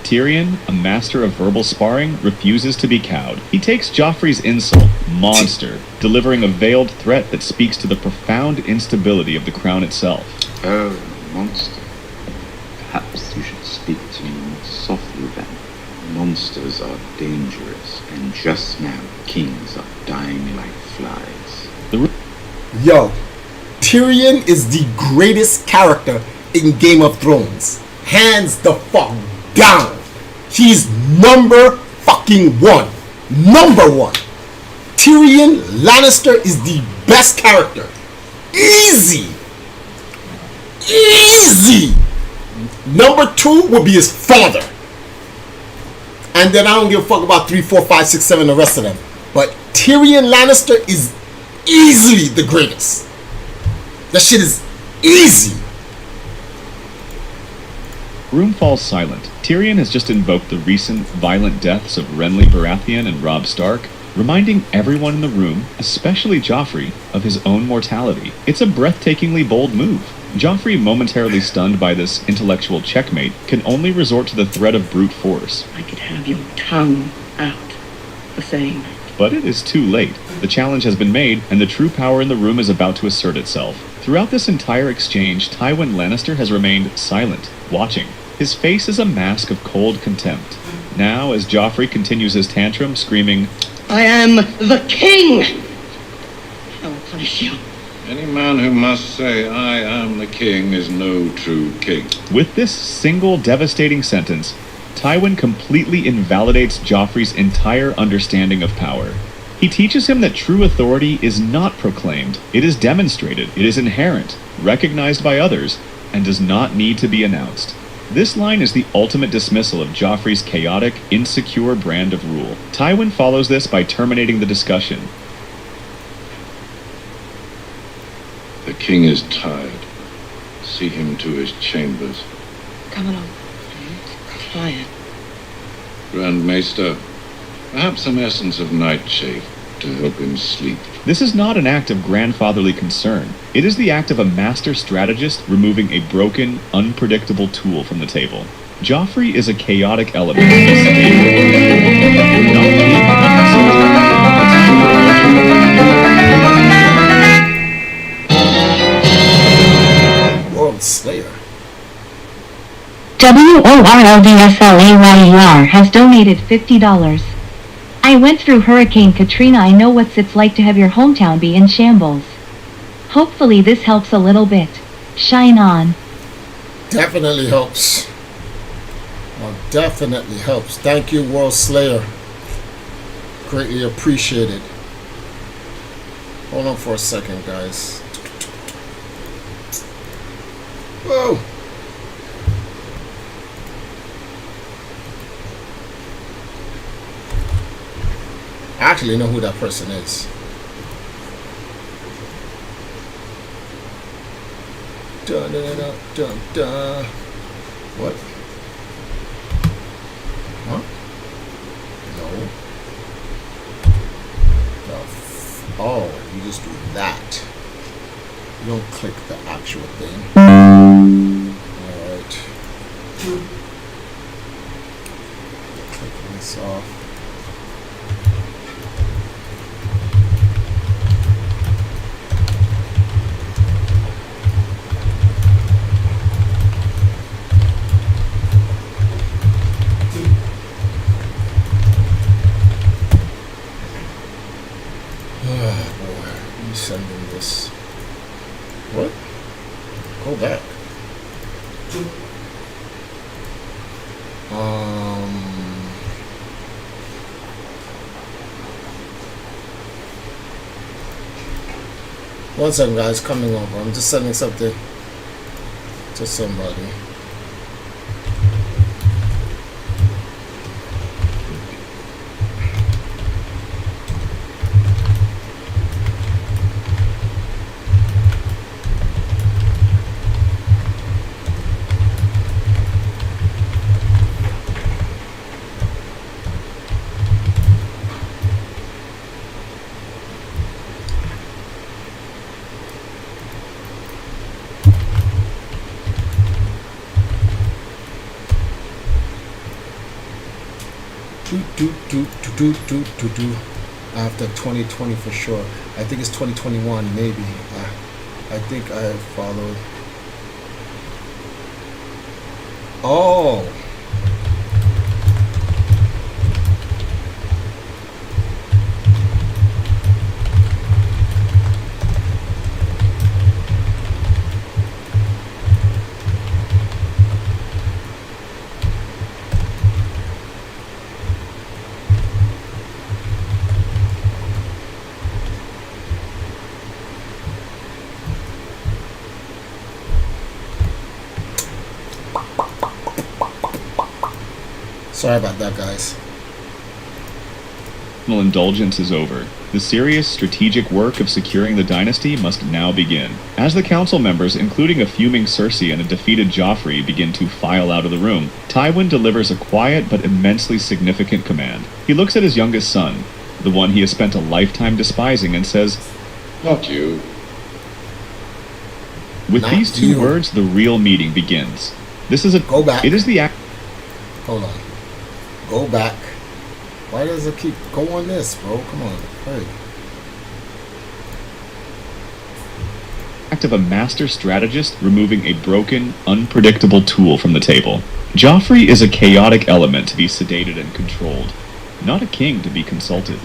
Tyrion, a master of verbal sparring, refuses to be cowed. He takes Joffrey's insult, monster, delivering a veiled threat that speaks to the profound instability of the crown itself. Oh, monster. Perhaps you should speak to me more softly then. Monsters are dangerous, and just now kings are dying like flies. Yo, Tyrion is the greatest character in Game of Thrones. Hands the fuck down. He's number fucking one. Number one. Tyrion Lannister is the best character. Easy. Easy. Number two would be his father. And then I don't give a fuck about 3, 4, 5, 6, 7, the rest of them. But Tyrion Lannister is easily the greatest. That shit is easy. Room falls silent. Tyrion has just invoked the recent violent deaths of Renly Baratheon and Robb Stark, reminding everyone in the room, especially Joffrey, of his own mortality. It's a breathtakingly bold move. Joffrey, momentarily stunned by this intellectual checkmate, can only resort to the threat of brute force. I could have your tongue out for saying that. But it is too late. The challenge has been made, and the true power in the room is about to assert itself. Throughout this entire exchange, Tywin Lannister has remained silent, watching. His face is a mask of cold contempt. Now, as Joffrey continues his tantrum, screaming, I am the king! I will punish you. Any man who must say, I am the king, is no true king. With this single devastating sentence, Tywin completely invalidates Joffrey's entire understanding of power. He teaches him that true authority is not proclaimed. It is demonstrated. It is inherent, recognized by others, and does not need to be announced. This line is the ultimate dismissal of Joffrey's chaotic, insecure brand of rule. Tywin follows this by terminating the discussion. The king is tired. See him to his chambers. Come along. Quiet. Grand Maester, perhaps some essence of nightshade to help him sleep. This is not an act of grandfatherly concern. It is the act of a master strategist removing a broken, unpredictable tool from the table. Joffrey is a chaotic element. World Slayer. WORLDSLAYER has donated $50. I went through Hurricane Katrina. I know what it's like to have your hometown be in shambles. Hopefully this helps a little bit. Shine on. Definitely helps. Well, definitely helps. Thank you, World Slayer. Greatly appreciated. Hold on for a second, guys. Whoa. I actually know who that person is. Dun, dun, dun, dun, dun. What? Huh? No. Oh, you just do that. You don't click the actual thing. Clicking this off. Sending this. What? Go back. One second, guys. Coming over. I'm just sending something to somebody. After 2020 for sure. I think it's 2021 maybe. I think I followed. Oh. Sorry about that, guys. Indulgence is over. The serious strategic work of securing the dynasty must now begin. As the council members, including a fuming Cersei and a defeated Joffrey, begin to file out of the room, Tywin delivers a quiet but immensely significant command. He looks at his youngest son, the one he has spent a lifetime despising, and says, "Not you." With Not these two you. words, the real meeting begins. This is a Go back. It is the act. Hold on. Go back. Why does it keep go on this, bro? Come on. Hey. Act of a master strategist removing a broken, unpredictable tool from the table. Joffrey is a chaotic element to be sedated and controlled, not a king to be consulted.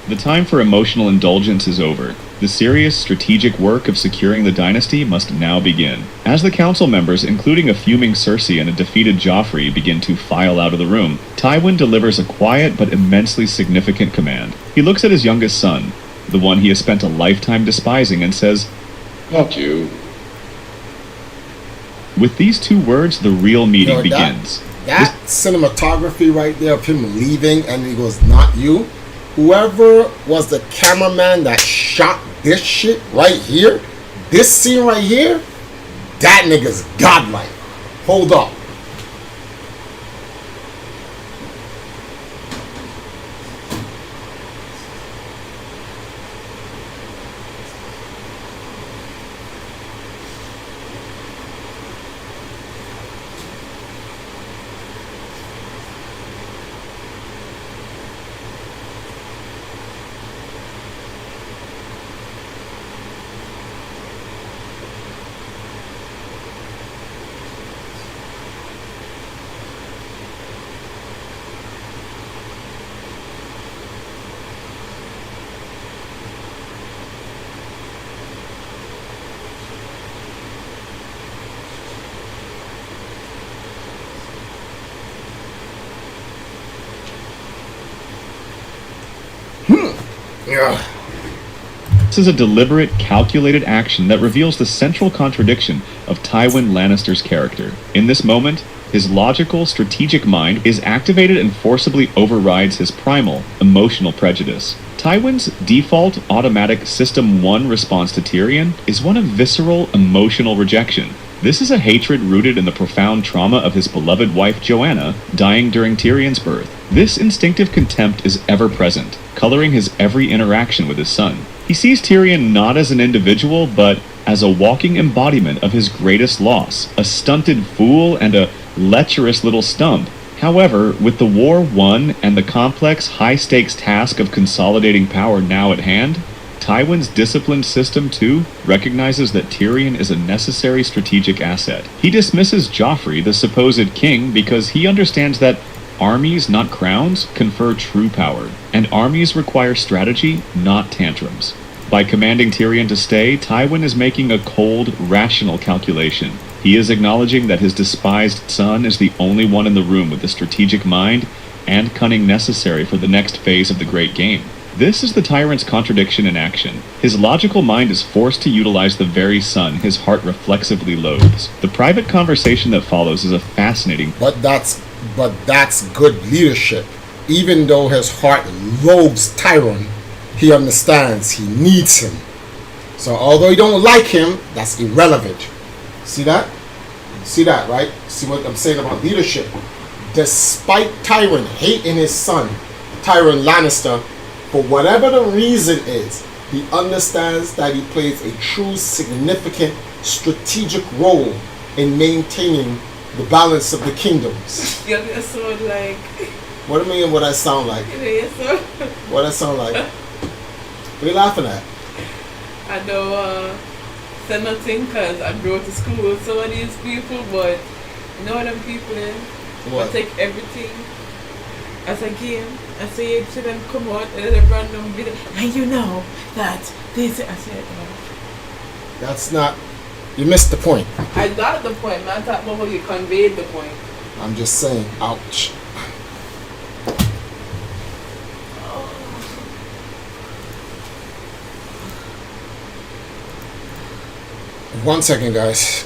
The time for emotional indulgence is over. The serious strategic work of securing the dynasty must now begin. As the council members, including a fuming Cersei and a defeated Joffrey, begin to file out of the room, Tywin delivers a quiet but immensely significant command. He looks at his youngest son, the one he has spent a lifetime despising, and says, "Not you." With these two words, the real meeting begins. That cinematography right there of him leaving and he goes, "Not you." Whoever was the cameraman that shot this shit right here, this scene right here, that nigga's godlike. Hold up. This is a deliberate, calculated action that reveals the central contradiction of Tywin Lannister's character. In this moment, his logical, strategic mind is activated and forcibly overrides his primal, emotional prejudice. Tywin's default automatic System 1 response to Tyrion is one of visceral, emotional rejection. This is a hatred rooted in the profound trauma of his beloved wife Joanna dying during Tyrion's birth. This instinctive contempt is ever present, coloring his every interaction with his son. He sees Tyrion not as an individual, but as a walking embodiment of his greatest loss, a stunted fool and a lecherous little stump. However, with the war won and the complex, high-stakes task of consolidating power now at hand, Tywin's disciplined system, too, recognizes that Tyrion is a necessary strategic asset. He dismisses Joffrey, the supposed king, because he understands that armies, not crowns, confer true power, and armies require strategy, not tantrums. By commanding Tyrion to stay, Tywin is making a cold, rational calculation. He is acknowledging that his despised son is the only one in the room with the strategic mind and cunning necessary for the next phase of the Great Game. This is the tyrant's contradiction in action. His logical mind is forced to utilize the very son his heart reflexively loathes. The private conversation that follows is a fascinating... But that's good leadership. Even though his heart loathes Tyrone, he understands he needs him. So although you don't like him, that's irrelevant. See that? See that, right? See what I'm saying about leadership? Despite Tywin hating his son, Tywin Lannister, for whatever the reason is, he understands that he plays a true, significant, strategic role in maintaining the balance of the kingdoms. You're so like... What do you mean what I sound like? You're so... What I sound like? What are you laughing at? I don't say nothing because I go to school with some of these people, but you know what them people is? What? I take everything as a game and say it to them come out and then a random video and you know that this I said That's not... You missed the point. I got the point, man. I thought about how you conveyed the point. I'm just saying, ouch. One second, guys.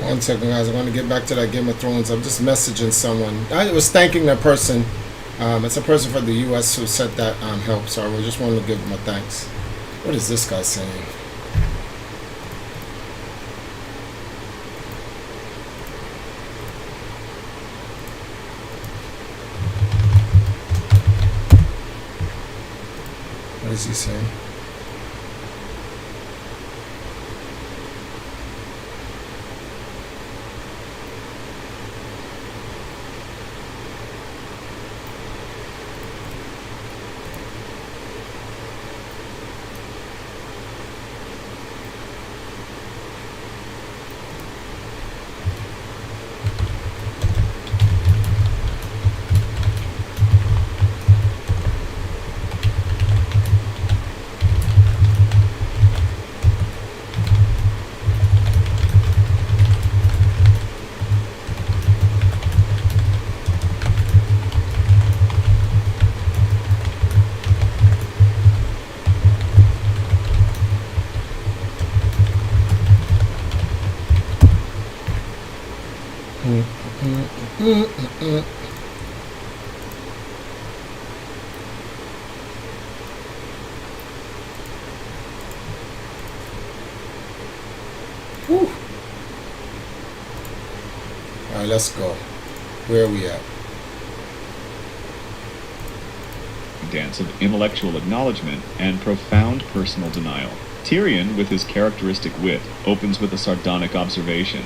1 second, guys. I'm going to get back to that Game of Thrones. I'm just messaging someone. I was thanking that person. It's a person from the U.S. who sent that help, so I just wanted to give them a thanks. What is this guy saying? What is he saying? Whew. All right, let's go. Where are we at? Dance of intellectual acknowledgement and profound personal denial. Tyrion, with his characteristic wit, opens with a sardonic observation.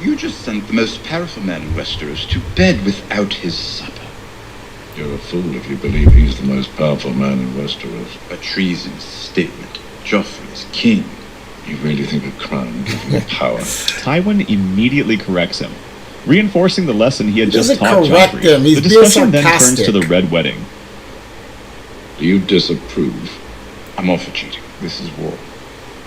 You just sent the most powerful man in Westeros to bed without his supper. You're a fool if you believe he's the most powerful man in Westeros. A treasonous statement. Joffrey is king. You really think a crown gives him power? Tywin immediately corrects him, reinforcing the lesson he had just doesn't taught correct Joffrey. him. He's The being discussion then turns sarcastic. to the Red Wedding. Do you disapprove? I'm all for cheating. This is war.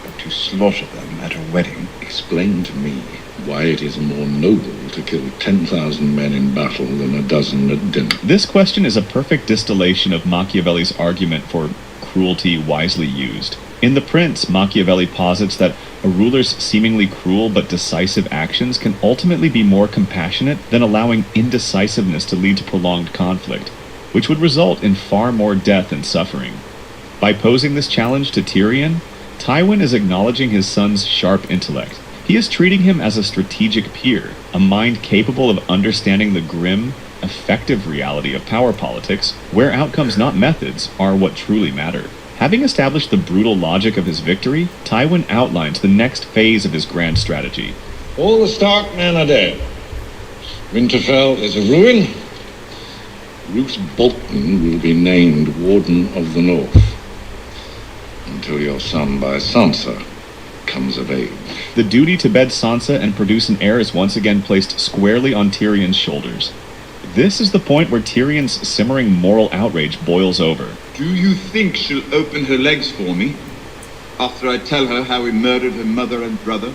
But to slaughter them at a wedding, explain to me Why it is more noble to kill 10,000 men in battle than a dozen at dinner. This question is a perfect distillation of Machiavelli's argument for cruelty wisely used. In The Prince, Machiavelli posits that a ruler's seemingly cruel but decisive actions can ultimately be more compassionate than allowing indecisiveness to lead to prolonged conflict, which would result in far more death and suffering. By posing this challenge to Tyrion, Tywin is acknowledging his son's sharp intellect. He is treating him as a strategic peer, a mind capable of understanding the grim, effective reality of power politics, where outcomes, not methods, are what truly matter. Having established the brutal logic of his victory, Tywin outlines the next phase of his grand strategy. All the Stark men are dead. Winterfell is a ruin. Roose Bolton will be named Warden of the North until your son by Sansa comes of age. The duty to bed Sansa and produce an heir is once again placed squarely on Tyrion's shoulders. This is the point where Tyrion's simmering moral outrage boils over. Do you think she'll open her legs for me after I tell her how we murdered her mother and brother?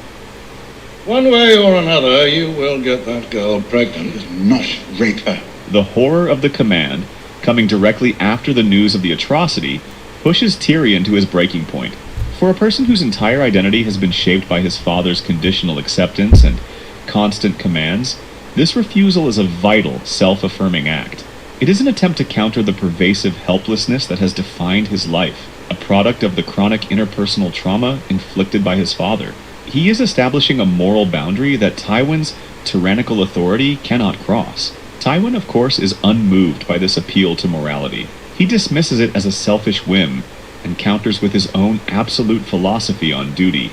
One way or another, you will get that girl pregnant. Not rape her. The horror of the command, coming directly after the news of the atrocity, pushes Tyrion to his breaking point. For a person whose entire identity has been shaped by his father's conditional acceptance and constant commands, this refusal is a vital, self-affirming act. It is an attempt to counter the pervasive helplessness that has defined his life, a product of the chronic interpersonal trauma inflicted by his father. He is establishing a moral boundary that Tywin's tyrannical authority cannot cross. Tywin, of course, is unmoved by this appeal to morality. He dismisses it as a selfish whim and counters with his own absolute philosophy on duty.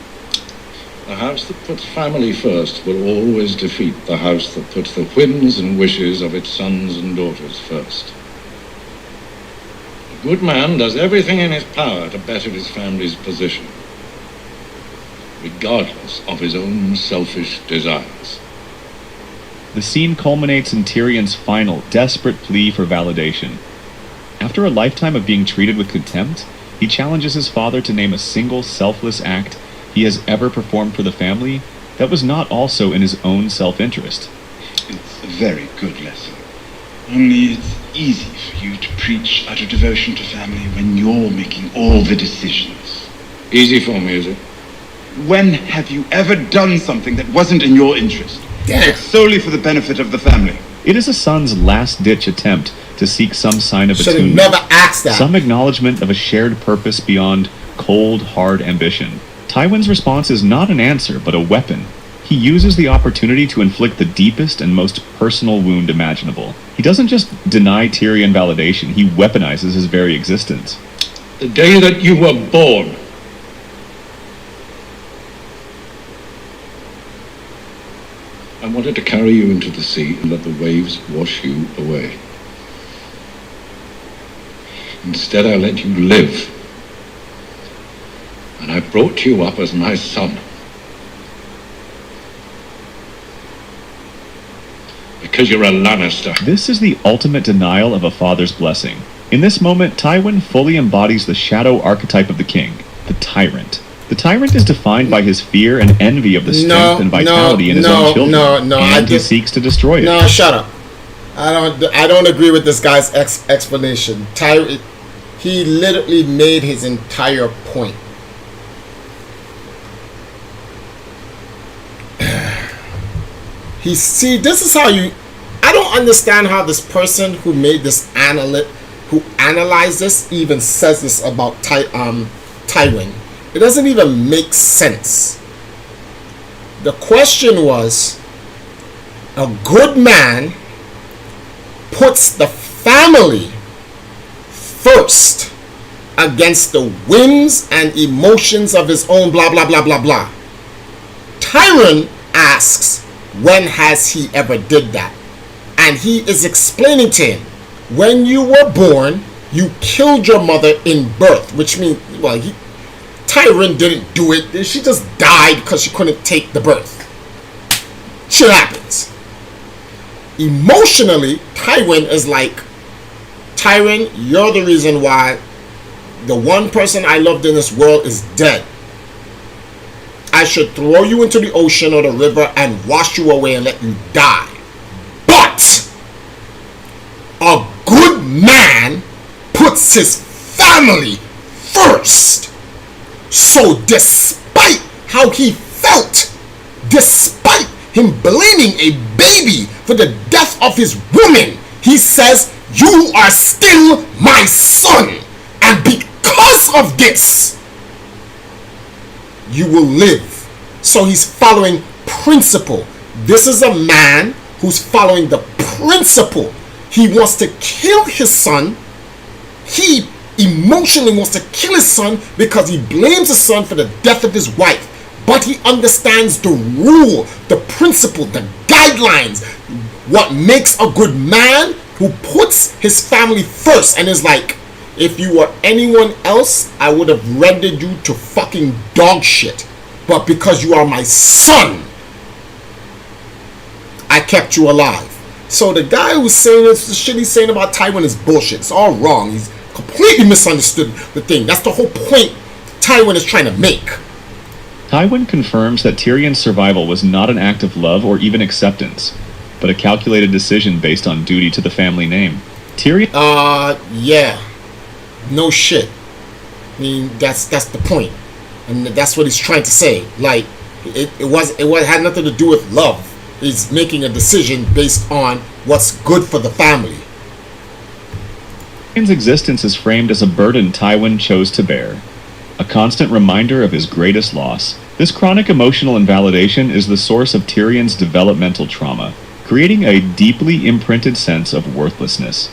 The house that puts family first will always defeat the house that puts the whims and wishes of its sons and daughters first. A good man does everything in his power to better his family's position, regardless of his own selfish desires. The scene culminates in Tyrion's final, desperate plea for validation. After a lifetime of being treated with contempt, he challenges his father to name a single selfless act he has ever performed for the family that was not also in his own self-interest. It's a very good lesson. Only it's easy for you to preach utter devotion to family when you're making all the decisions. Easy for me, is it? When have you ever done something that wasn't in your interest? Damn. But solely for the benefit of the family? It is a son's last-ditch attempt to seek some sign of Should have attunement. never asked that. Some acknowledgement of a shared purpose beyond cold, hard ambition. Tywin's response is not an answer, but a weapon. He uses the opportunity to inflict the deepest and most personal wound imaginable. He doesn't just deny Tyrion validation, he weaponizes his very existence. The day that you were born, I wanted to carry you into the sea and let the waves wash you away. Instead, I let you live. And I brought you up as my son. Because you're a Lannister. This is the ultimate denial of a father's blessing. In this moment, Tywin fully embodies the shadow archetype of the king, the tyrant. The tyrant is defined by his fear and envy of the strength and vitality in his own children, and he seeks to destroy it. No, shut up. I don't agree with this guy's explanation. He literally made his entire point. This is how you... I don't understand how this person who made this who analyzed this even says this about Tywin. It doesn't even make sense. The question was, a good man puts the family first against the whims and emotions of his own blah blah blah blah blah. Tyrion asks, when has he ever did that? And he is explaining to him, when you were born, you killed your mother in birth, which means, well, Tyrion didn't do it. She just died because she couldn't take the birth. Shit happens. Emotionally, Tywin is like, Tyrion, you're the reason why the one person I loved in this world is dead. I should throw you into the ocean or the river and wash you away and let you die. But a good man puts his family first. So despite how he felt, despite him blaming a baby for the death of his woman, he says, you are still my son. And because of this, you will live. So he's following principle. This is a man who's following the principle. He wants to kill his son. He emotionally wants to kill his son because he blames his son for the death of his wife. But he understands the rule, the principle, the guidelines, what makes a good man who puts his family first and is like, if you were anyone else, I would have rendered you to fucking dog shit. But because you are my son, I kept you alive. So the guy who's saying this, the shit he's saying about Tywin is bullshit. It's all wrong. He's completely misunderstood the thing. That's the whole point Tywin is trying to make. Tywin confirms that Tyrion's survival was not an act of love or even acceptance, but a calculated decision based on duty to the family name. Tyrion... yeah. No shit. I mean, that's the point. And that's what he's trying to say. Like, it had nothing to do with love. He's making a decision based on what's good for the family. Tyrion's existence is framed as a burden Tywin chose to bear. A constant reminder of his greatest loss. This chronic emotional invalidation is the source of Tyrion's developmental trauma, creating a deeply imprinted sense of worthlessness.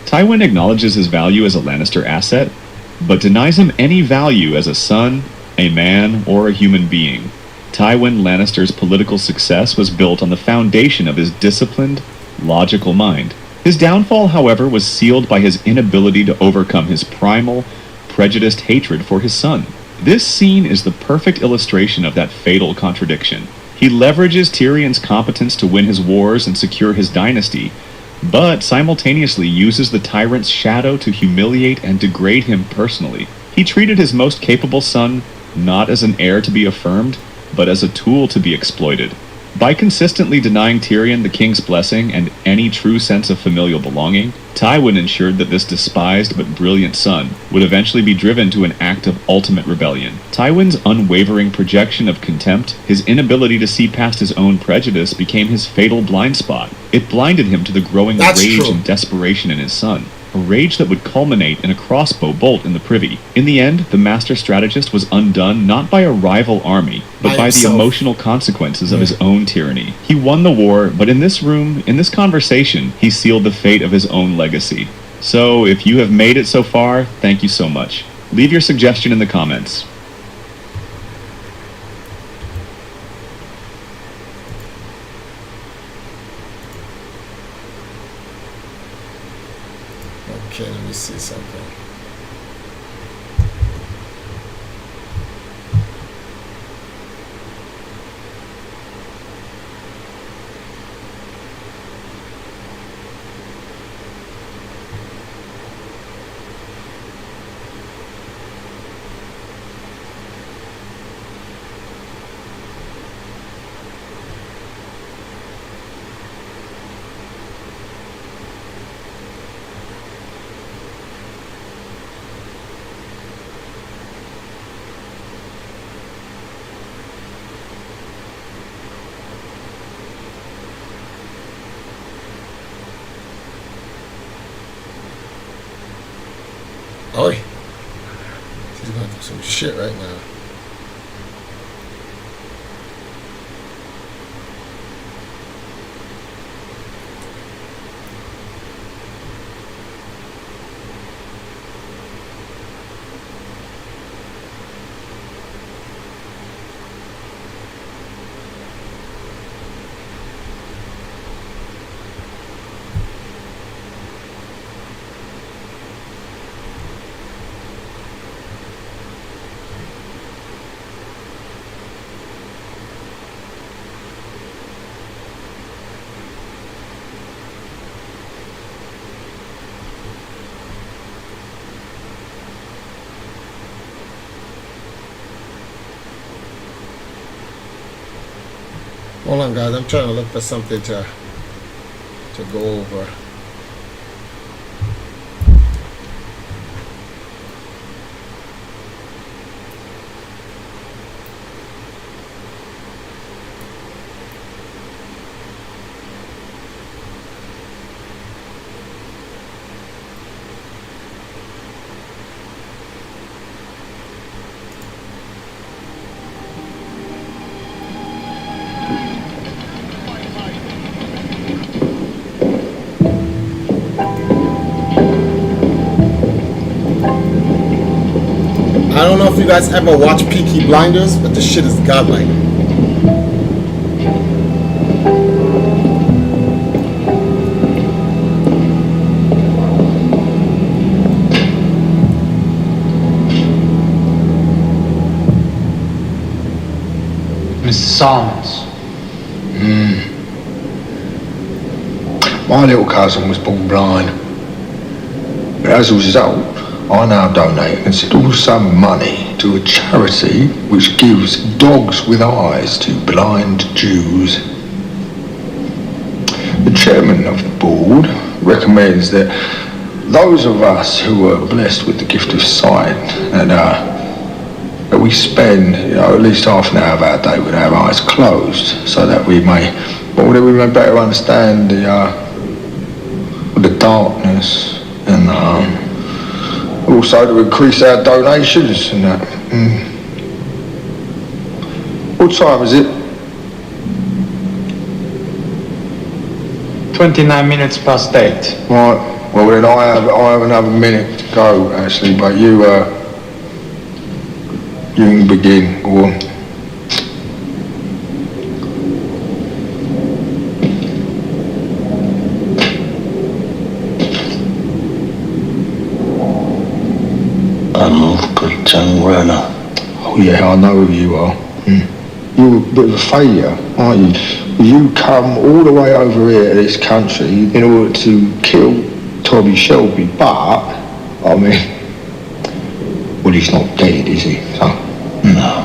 Tywin acknowledges his value as a Lannister asset, but denies him any value as a son, a man, or a human being. Tywin Lannister's political success was built on the foundation of his disciplined, logical mind. His downfall, however, was sealed by his inability to overcome his primal, prejudiced hatred for his son. This scene is the perfect illustration of that fatal contradiction. He leverages Tyrion's competence to win his wars and secure his dynasty, but simultaneously uses the tyrant's shadow to humiliate and degrade him personally. He treated his most capable son not as an heir to be affirmed, but as a tool to be exploited. By consistently denying Tyrion the king's blessing and any true sense of familial belonging, Tywin ensured that this despised but brilliant son would eventually be driven to an act of ultimate rebellion. Tywin's unwavering projection of contempt, his inability to see past his own prejudice, became his fatal blind spot. It blinded him to the growing rage and desperation in his son. A rage that would culminate in a crossbow bolt in the privy. In the end, the master strategist was undone not by a rival army, but by the emotional consequences of his own tyranny. He won the war, but in this room, in this conversation, he sealed the fate of his own legacy. So, if you have made it so far, thank you so much. Leave your suggestion in the comments. Okay, let me see something. Oi. She's going through some shit right now. Hold on, guys. I'm trying to look for something to go over. I don't know if you guys ever watch Peaky Blinders, but the shit is godlike. Mr. Silence. My little cousin was born blind. But as a result, I now donate a considerable sum of money to a charity which gives dogs with eyes to blind Jews. The chairman of the board recommends that those of us who are blessed with the gift of sight and that we spend at least half an hour of our day with our eyes closed, so that we may better understand the darkness and also to increase our donations and that. What time is it? 29 minutes past 8. Right. Well then I have another minute to go actually, but you can begin. Go on. Oh yeah, I know who you are. You're a bit of a failure, aren't you? You come all the way over here to this country in order to kill Toby Shelby, but, I mean, well, he's not dead, is he? So, No.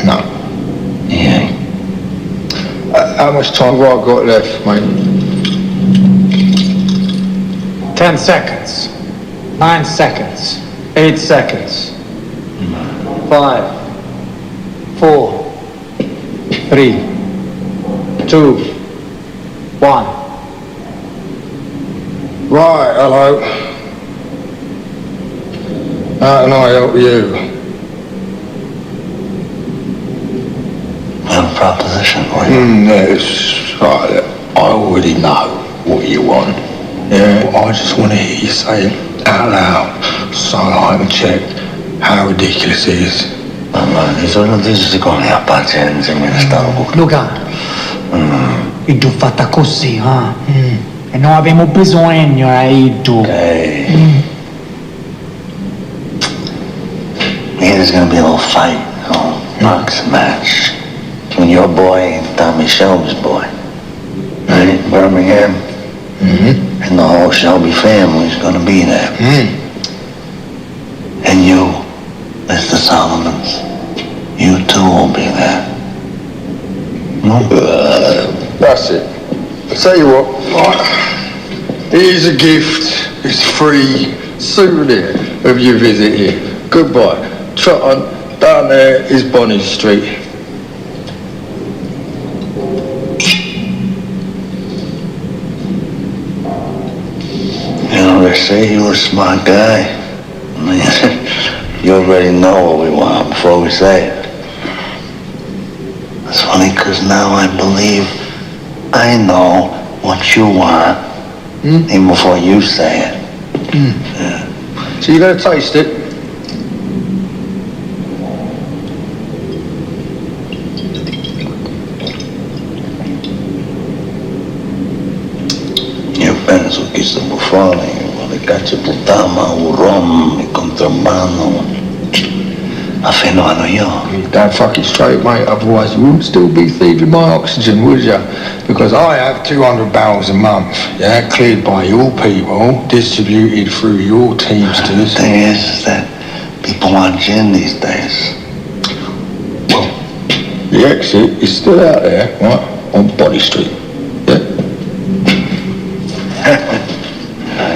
No. He ain't. How much time have I got left, mate? 10 seconds. 9 seconds. 8 seconds. 5, 4, 3, 2, 1. Right, hello. How can I help you? A proposition for you. Yes, right. I already know what you want. Yeah, I just want to hear you say it out loud so I can check how ridiculous it is. Ma di solito dici con la pazienza me ne stavo con. Luca, e tu fatta così, E non abbiamo bisogno di tu. There's gonna be a little fight, boxing match between your boy and Tommy Shelby's boy. Right? Birmingham. And the whole Shelby family's gonna be there. And you, Mr. Solomons, you too will be there. That's it. I'll tell you what, right, here's a gift. It's free souvenir of your visit here. Goodbye. Trot on. Down there is Bonnie Street. You know, they say you're a smart guy. I mean, you already know what we want before we say it. It's funny because now I believe I know what you want even before you say it. Yeah. So you're going to taste it? Io penso che sto buffone, le cacce puttana, un rom, il contrabbando, a fenomeno io. Damn fucking straight, mate, otherwise you wouldn't still be thieving my oxygen, would you? Because I have 200 barrels a month, yeah, cleared by your people, distributed through your teamsters. The thing is that people want gin these days. Well, the exit is still out there, right, on Body Street, yeah?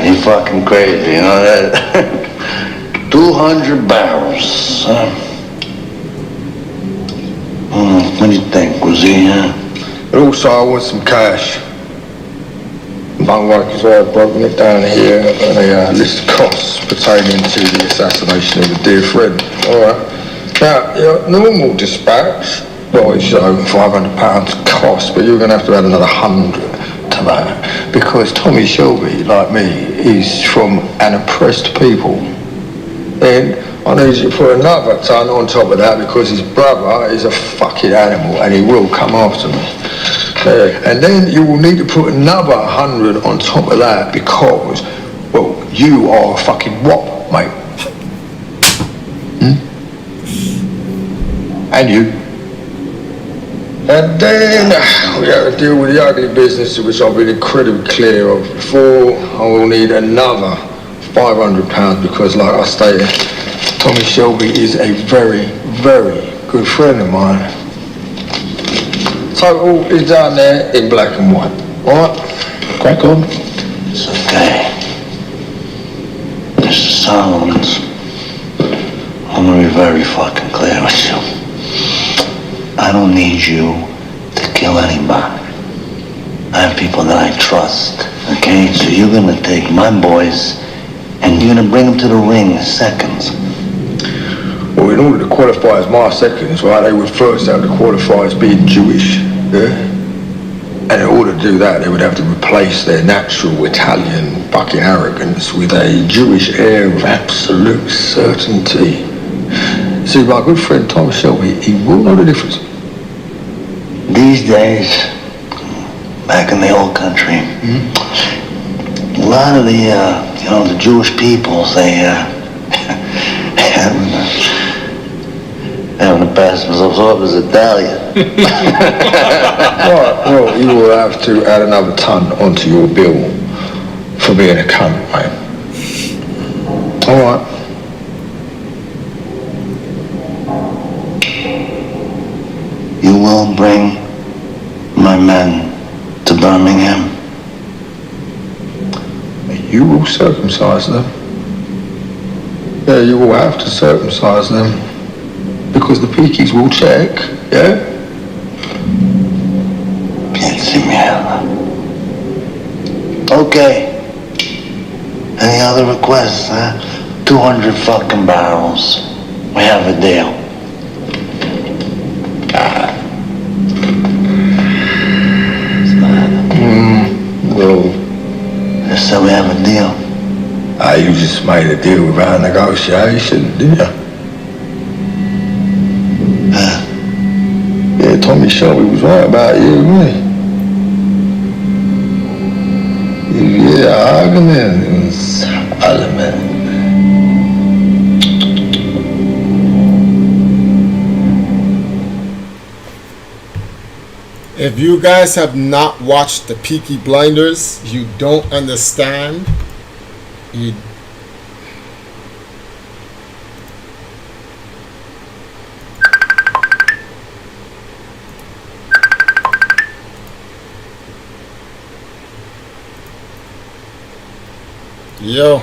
You fucking crazy, you know that? 200 barrels. What do you think, cuisine? But also I want some cash. My work is I've broken it down here on a list of costs pertaining to the assassination of a dear friend. Alright. Now, your normal dispatch, well, it's £500 cost, but you're going to have to add another 100 to that. Because Tommy Shelby, like me, is from an oppressed people. Then I need you to put another ton on top of that because his brother is a fucking animal and he will come after me. And then you will need to put another 100 on top of that because, well, you are a fucking wop, mate. And you. And then we have to deal with the ugly business which I've been incredibly clear of before. I will need another £500 because, like I stated, Tommy Shelby is a very, very good friend of mine. Total is down there in black and white. Alright? Crack on. It's okay. Mr. Solomons, I'm gonna be very fucking clear with you. I don't need you to kill anybody. I have people that I trust, okay? So you're gonna take my boys and you're gonna bring them to the ring in seconds. Well, in order to qualify as my seconds, right, they would first have to qualify as being Jewish, yeah? And in order to do that, they would have to replace their natural Italian fucking arrogance with a Jewish air of absolute certainty. See, my good friend Tom Shelby, he will know the difference. These days, back in the old country, a lot of the, the Jewish peoples, they, having to pass themselves off as Italian. Right, well, you will have to add another ton onto your bill for being a cunt, mate. Alright. You will bring my circumcise them. Yeah, you will have to circumcise them. Because the Peakies will check, yeah? Piense mierda. Okay. Any other requests, huh? 200 fucking barrels. We have a deal. Well, I said we have a deal. You just made a deal without negotiation, didn't you? Yeah, Tommy Shelby was right about you, wasn't he? Yeah, argument. Element. If you guys have not watched the Peaky Blinders, you don't understand. You Yo.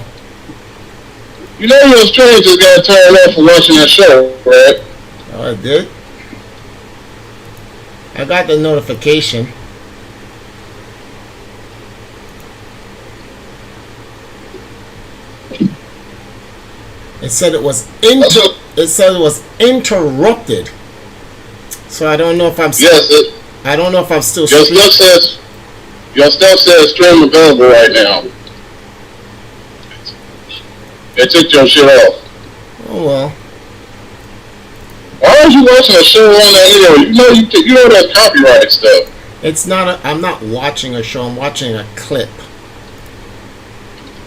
You know your stream just got turned off for watching that show, right? Oh, I did? I got the notification. It said it was interrupted. So I don't know if I'm still I don't know if I'm still your stuff says stream available right now. They took your shit off. Oh well. Why are you watching a show on that anyway? You know that's copyright stuff. It's not I'm not watching a show, I'm watching a clip.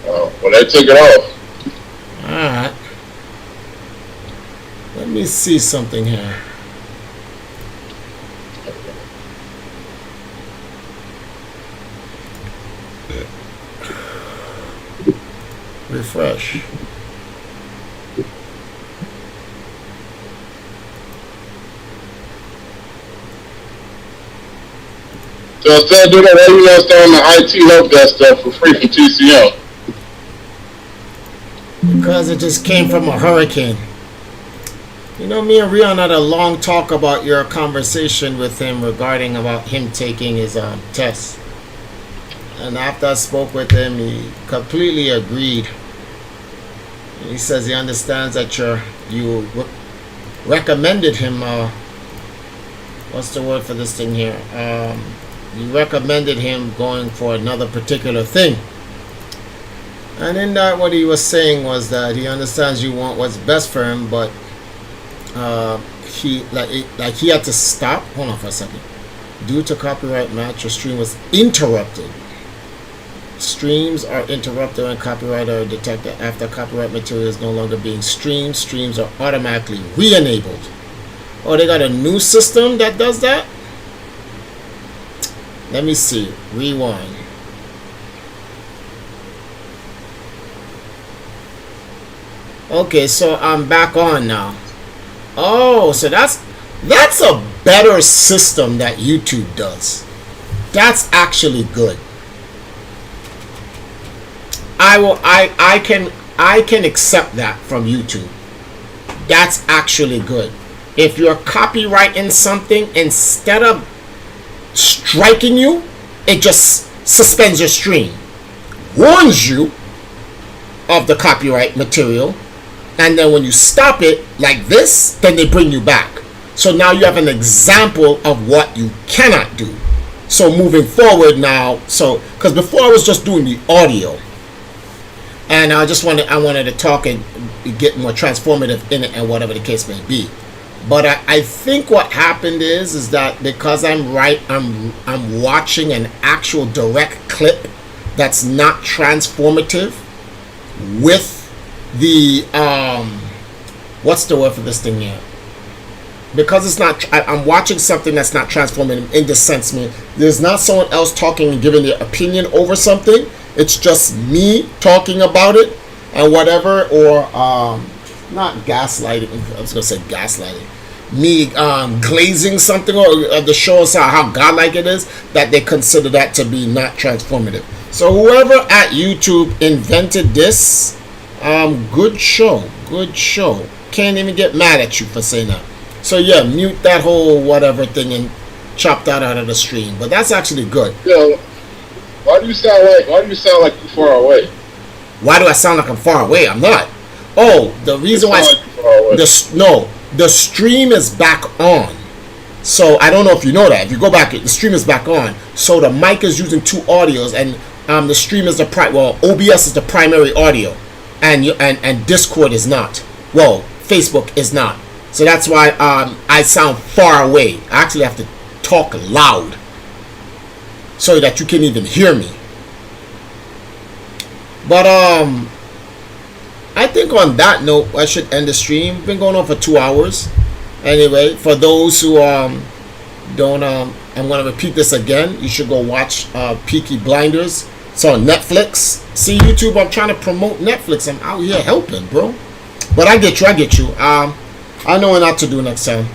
Oh, well they took it off. Alright. Let me see something here. Refresh. So instead of doing that, why you not starting the IT help desk stuff for free from TCL? Because it just came from a hurricane. You know, me and Rion had a long talk about your conversation with him regarding about him taking his test. And after I spoke with him, he completely agreed. He says he understands that you recommended him. What's the word for this thing here? You recommended him going for another particular thing. And in that, what he was saying was that he understands you want what's best for him, but he had to stop. Hold on for a second. Due to copyright match, your stream was interrupted. Streams are interrupted when copyright are detected. After copyright material is no longer being streamed, streams are automatically re-enabled. Oh, they got a new system that does that? Let me see. Rewind. Okay, so I'm back on now. Oh, so that's a better system that YouTube does. That's actually good. I can accept that from YouTube. That's actually good. If you're copyrighting something, instead of striking you, it just suspends your stream, warns you of the copyright material, and then when you stop it like this, then they bring you back. So now you have an example of what you cannot do. So moving forward now, so because before I was just doing the audio, and I wanted to talk and get more transformative in it and whatever the case may be. But I think what happened is that because I'm watching an actual direct clip that's not transformative with the what's the word for this thing here? Because it's not, I'm watching something that's not transformative in the sense, there's not someone else talking and giving their opinion over something. It's just me talking about it and whatever, or not gaslighting. I was gonna say gaslighting. me glazing something or to show us how godlike it is, that they consider that to be not transformative. So whoever at YouTube invented this, good show. Can't even get mad at you for saying that. So yeah, mute that whole whatever thing and chop that out of the stream. But that's actually good. Yo, why do you sound like you're far away? Why do I sound like I'm far away? I'm not. Oh, the reason why the stream is back on. So I don't know if you know that. If you go back, the stream is back on. So the mic is using two audios, and the stream is the OBS is the primary audio, and Discord is not. Well, Facebook is not. So that's why I sound far away. I actually have to talk loud so that you can even hear me. But I think on that note, I should end the stream. Been going on for 2 hours. Anyway, for those who don't, I'm going to repeat this again. You should go watch Peaky Blinders. It's on Netflix. See, YouTube, I'm trying to promote Netflix. I'm out here helping, bro. But I get you. I know what not to do next time.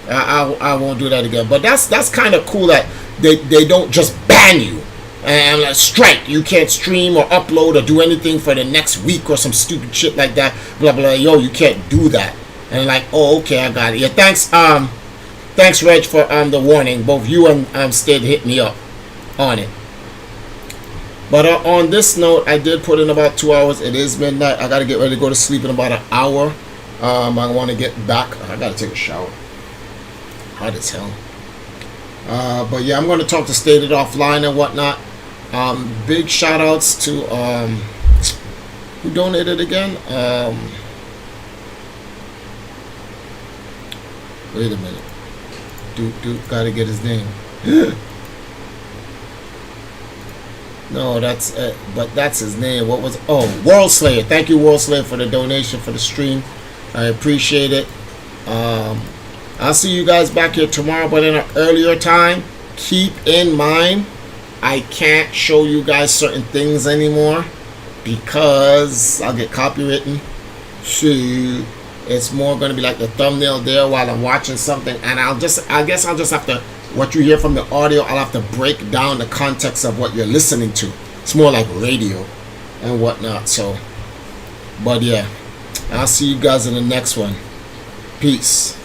I won't do that again. But that's kind of cool that they don't just ban you and like strike. You can't stream or upload or do anything for the next week or some stupid shit like that. Blah blah. Yo, you can't do that. And like, oh, okay, I got it. Yeah, thanks, Reg, for the warning. Both you and Stead hit me up on it. But on this note, I did put in about 2 hours. It is midnight. I gotta get ready to go to sleep in about an hour. I want to get back. I gotta take a shower. Hot as hell. But yeah, I'm gonna talk to Stated offline and whatnot. Big shout outs to who donated again? Wait a minute. Duke gotta get his name. No, that's it, but that's his name. What was? Oh, World Slayer. Thank you, World Slayer, for the donation for the stream. I appreciate it. I'll see you guys back here tomorrow, but in an earlier time. Keep in mind, I can't show you guys certain things anymore because I'll get copywritten. Shoot, it's more going to be like the thumbnail there while I'm watching something, and I guess I'll just have to. What you hear from the audio, I'll have to break down the context of what you're listening to. It's more like radio and whatnot. So, but yeah, I'll see you guys in the next one. Peace.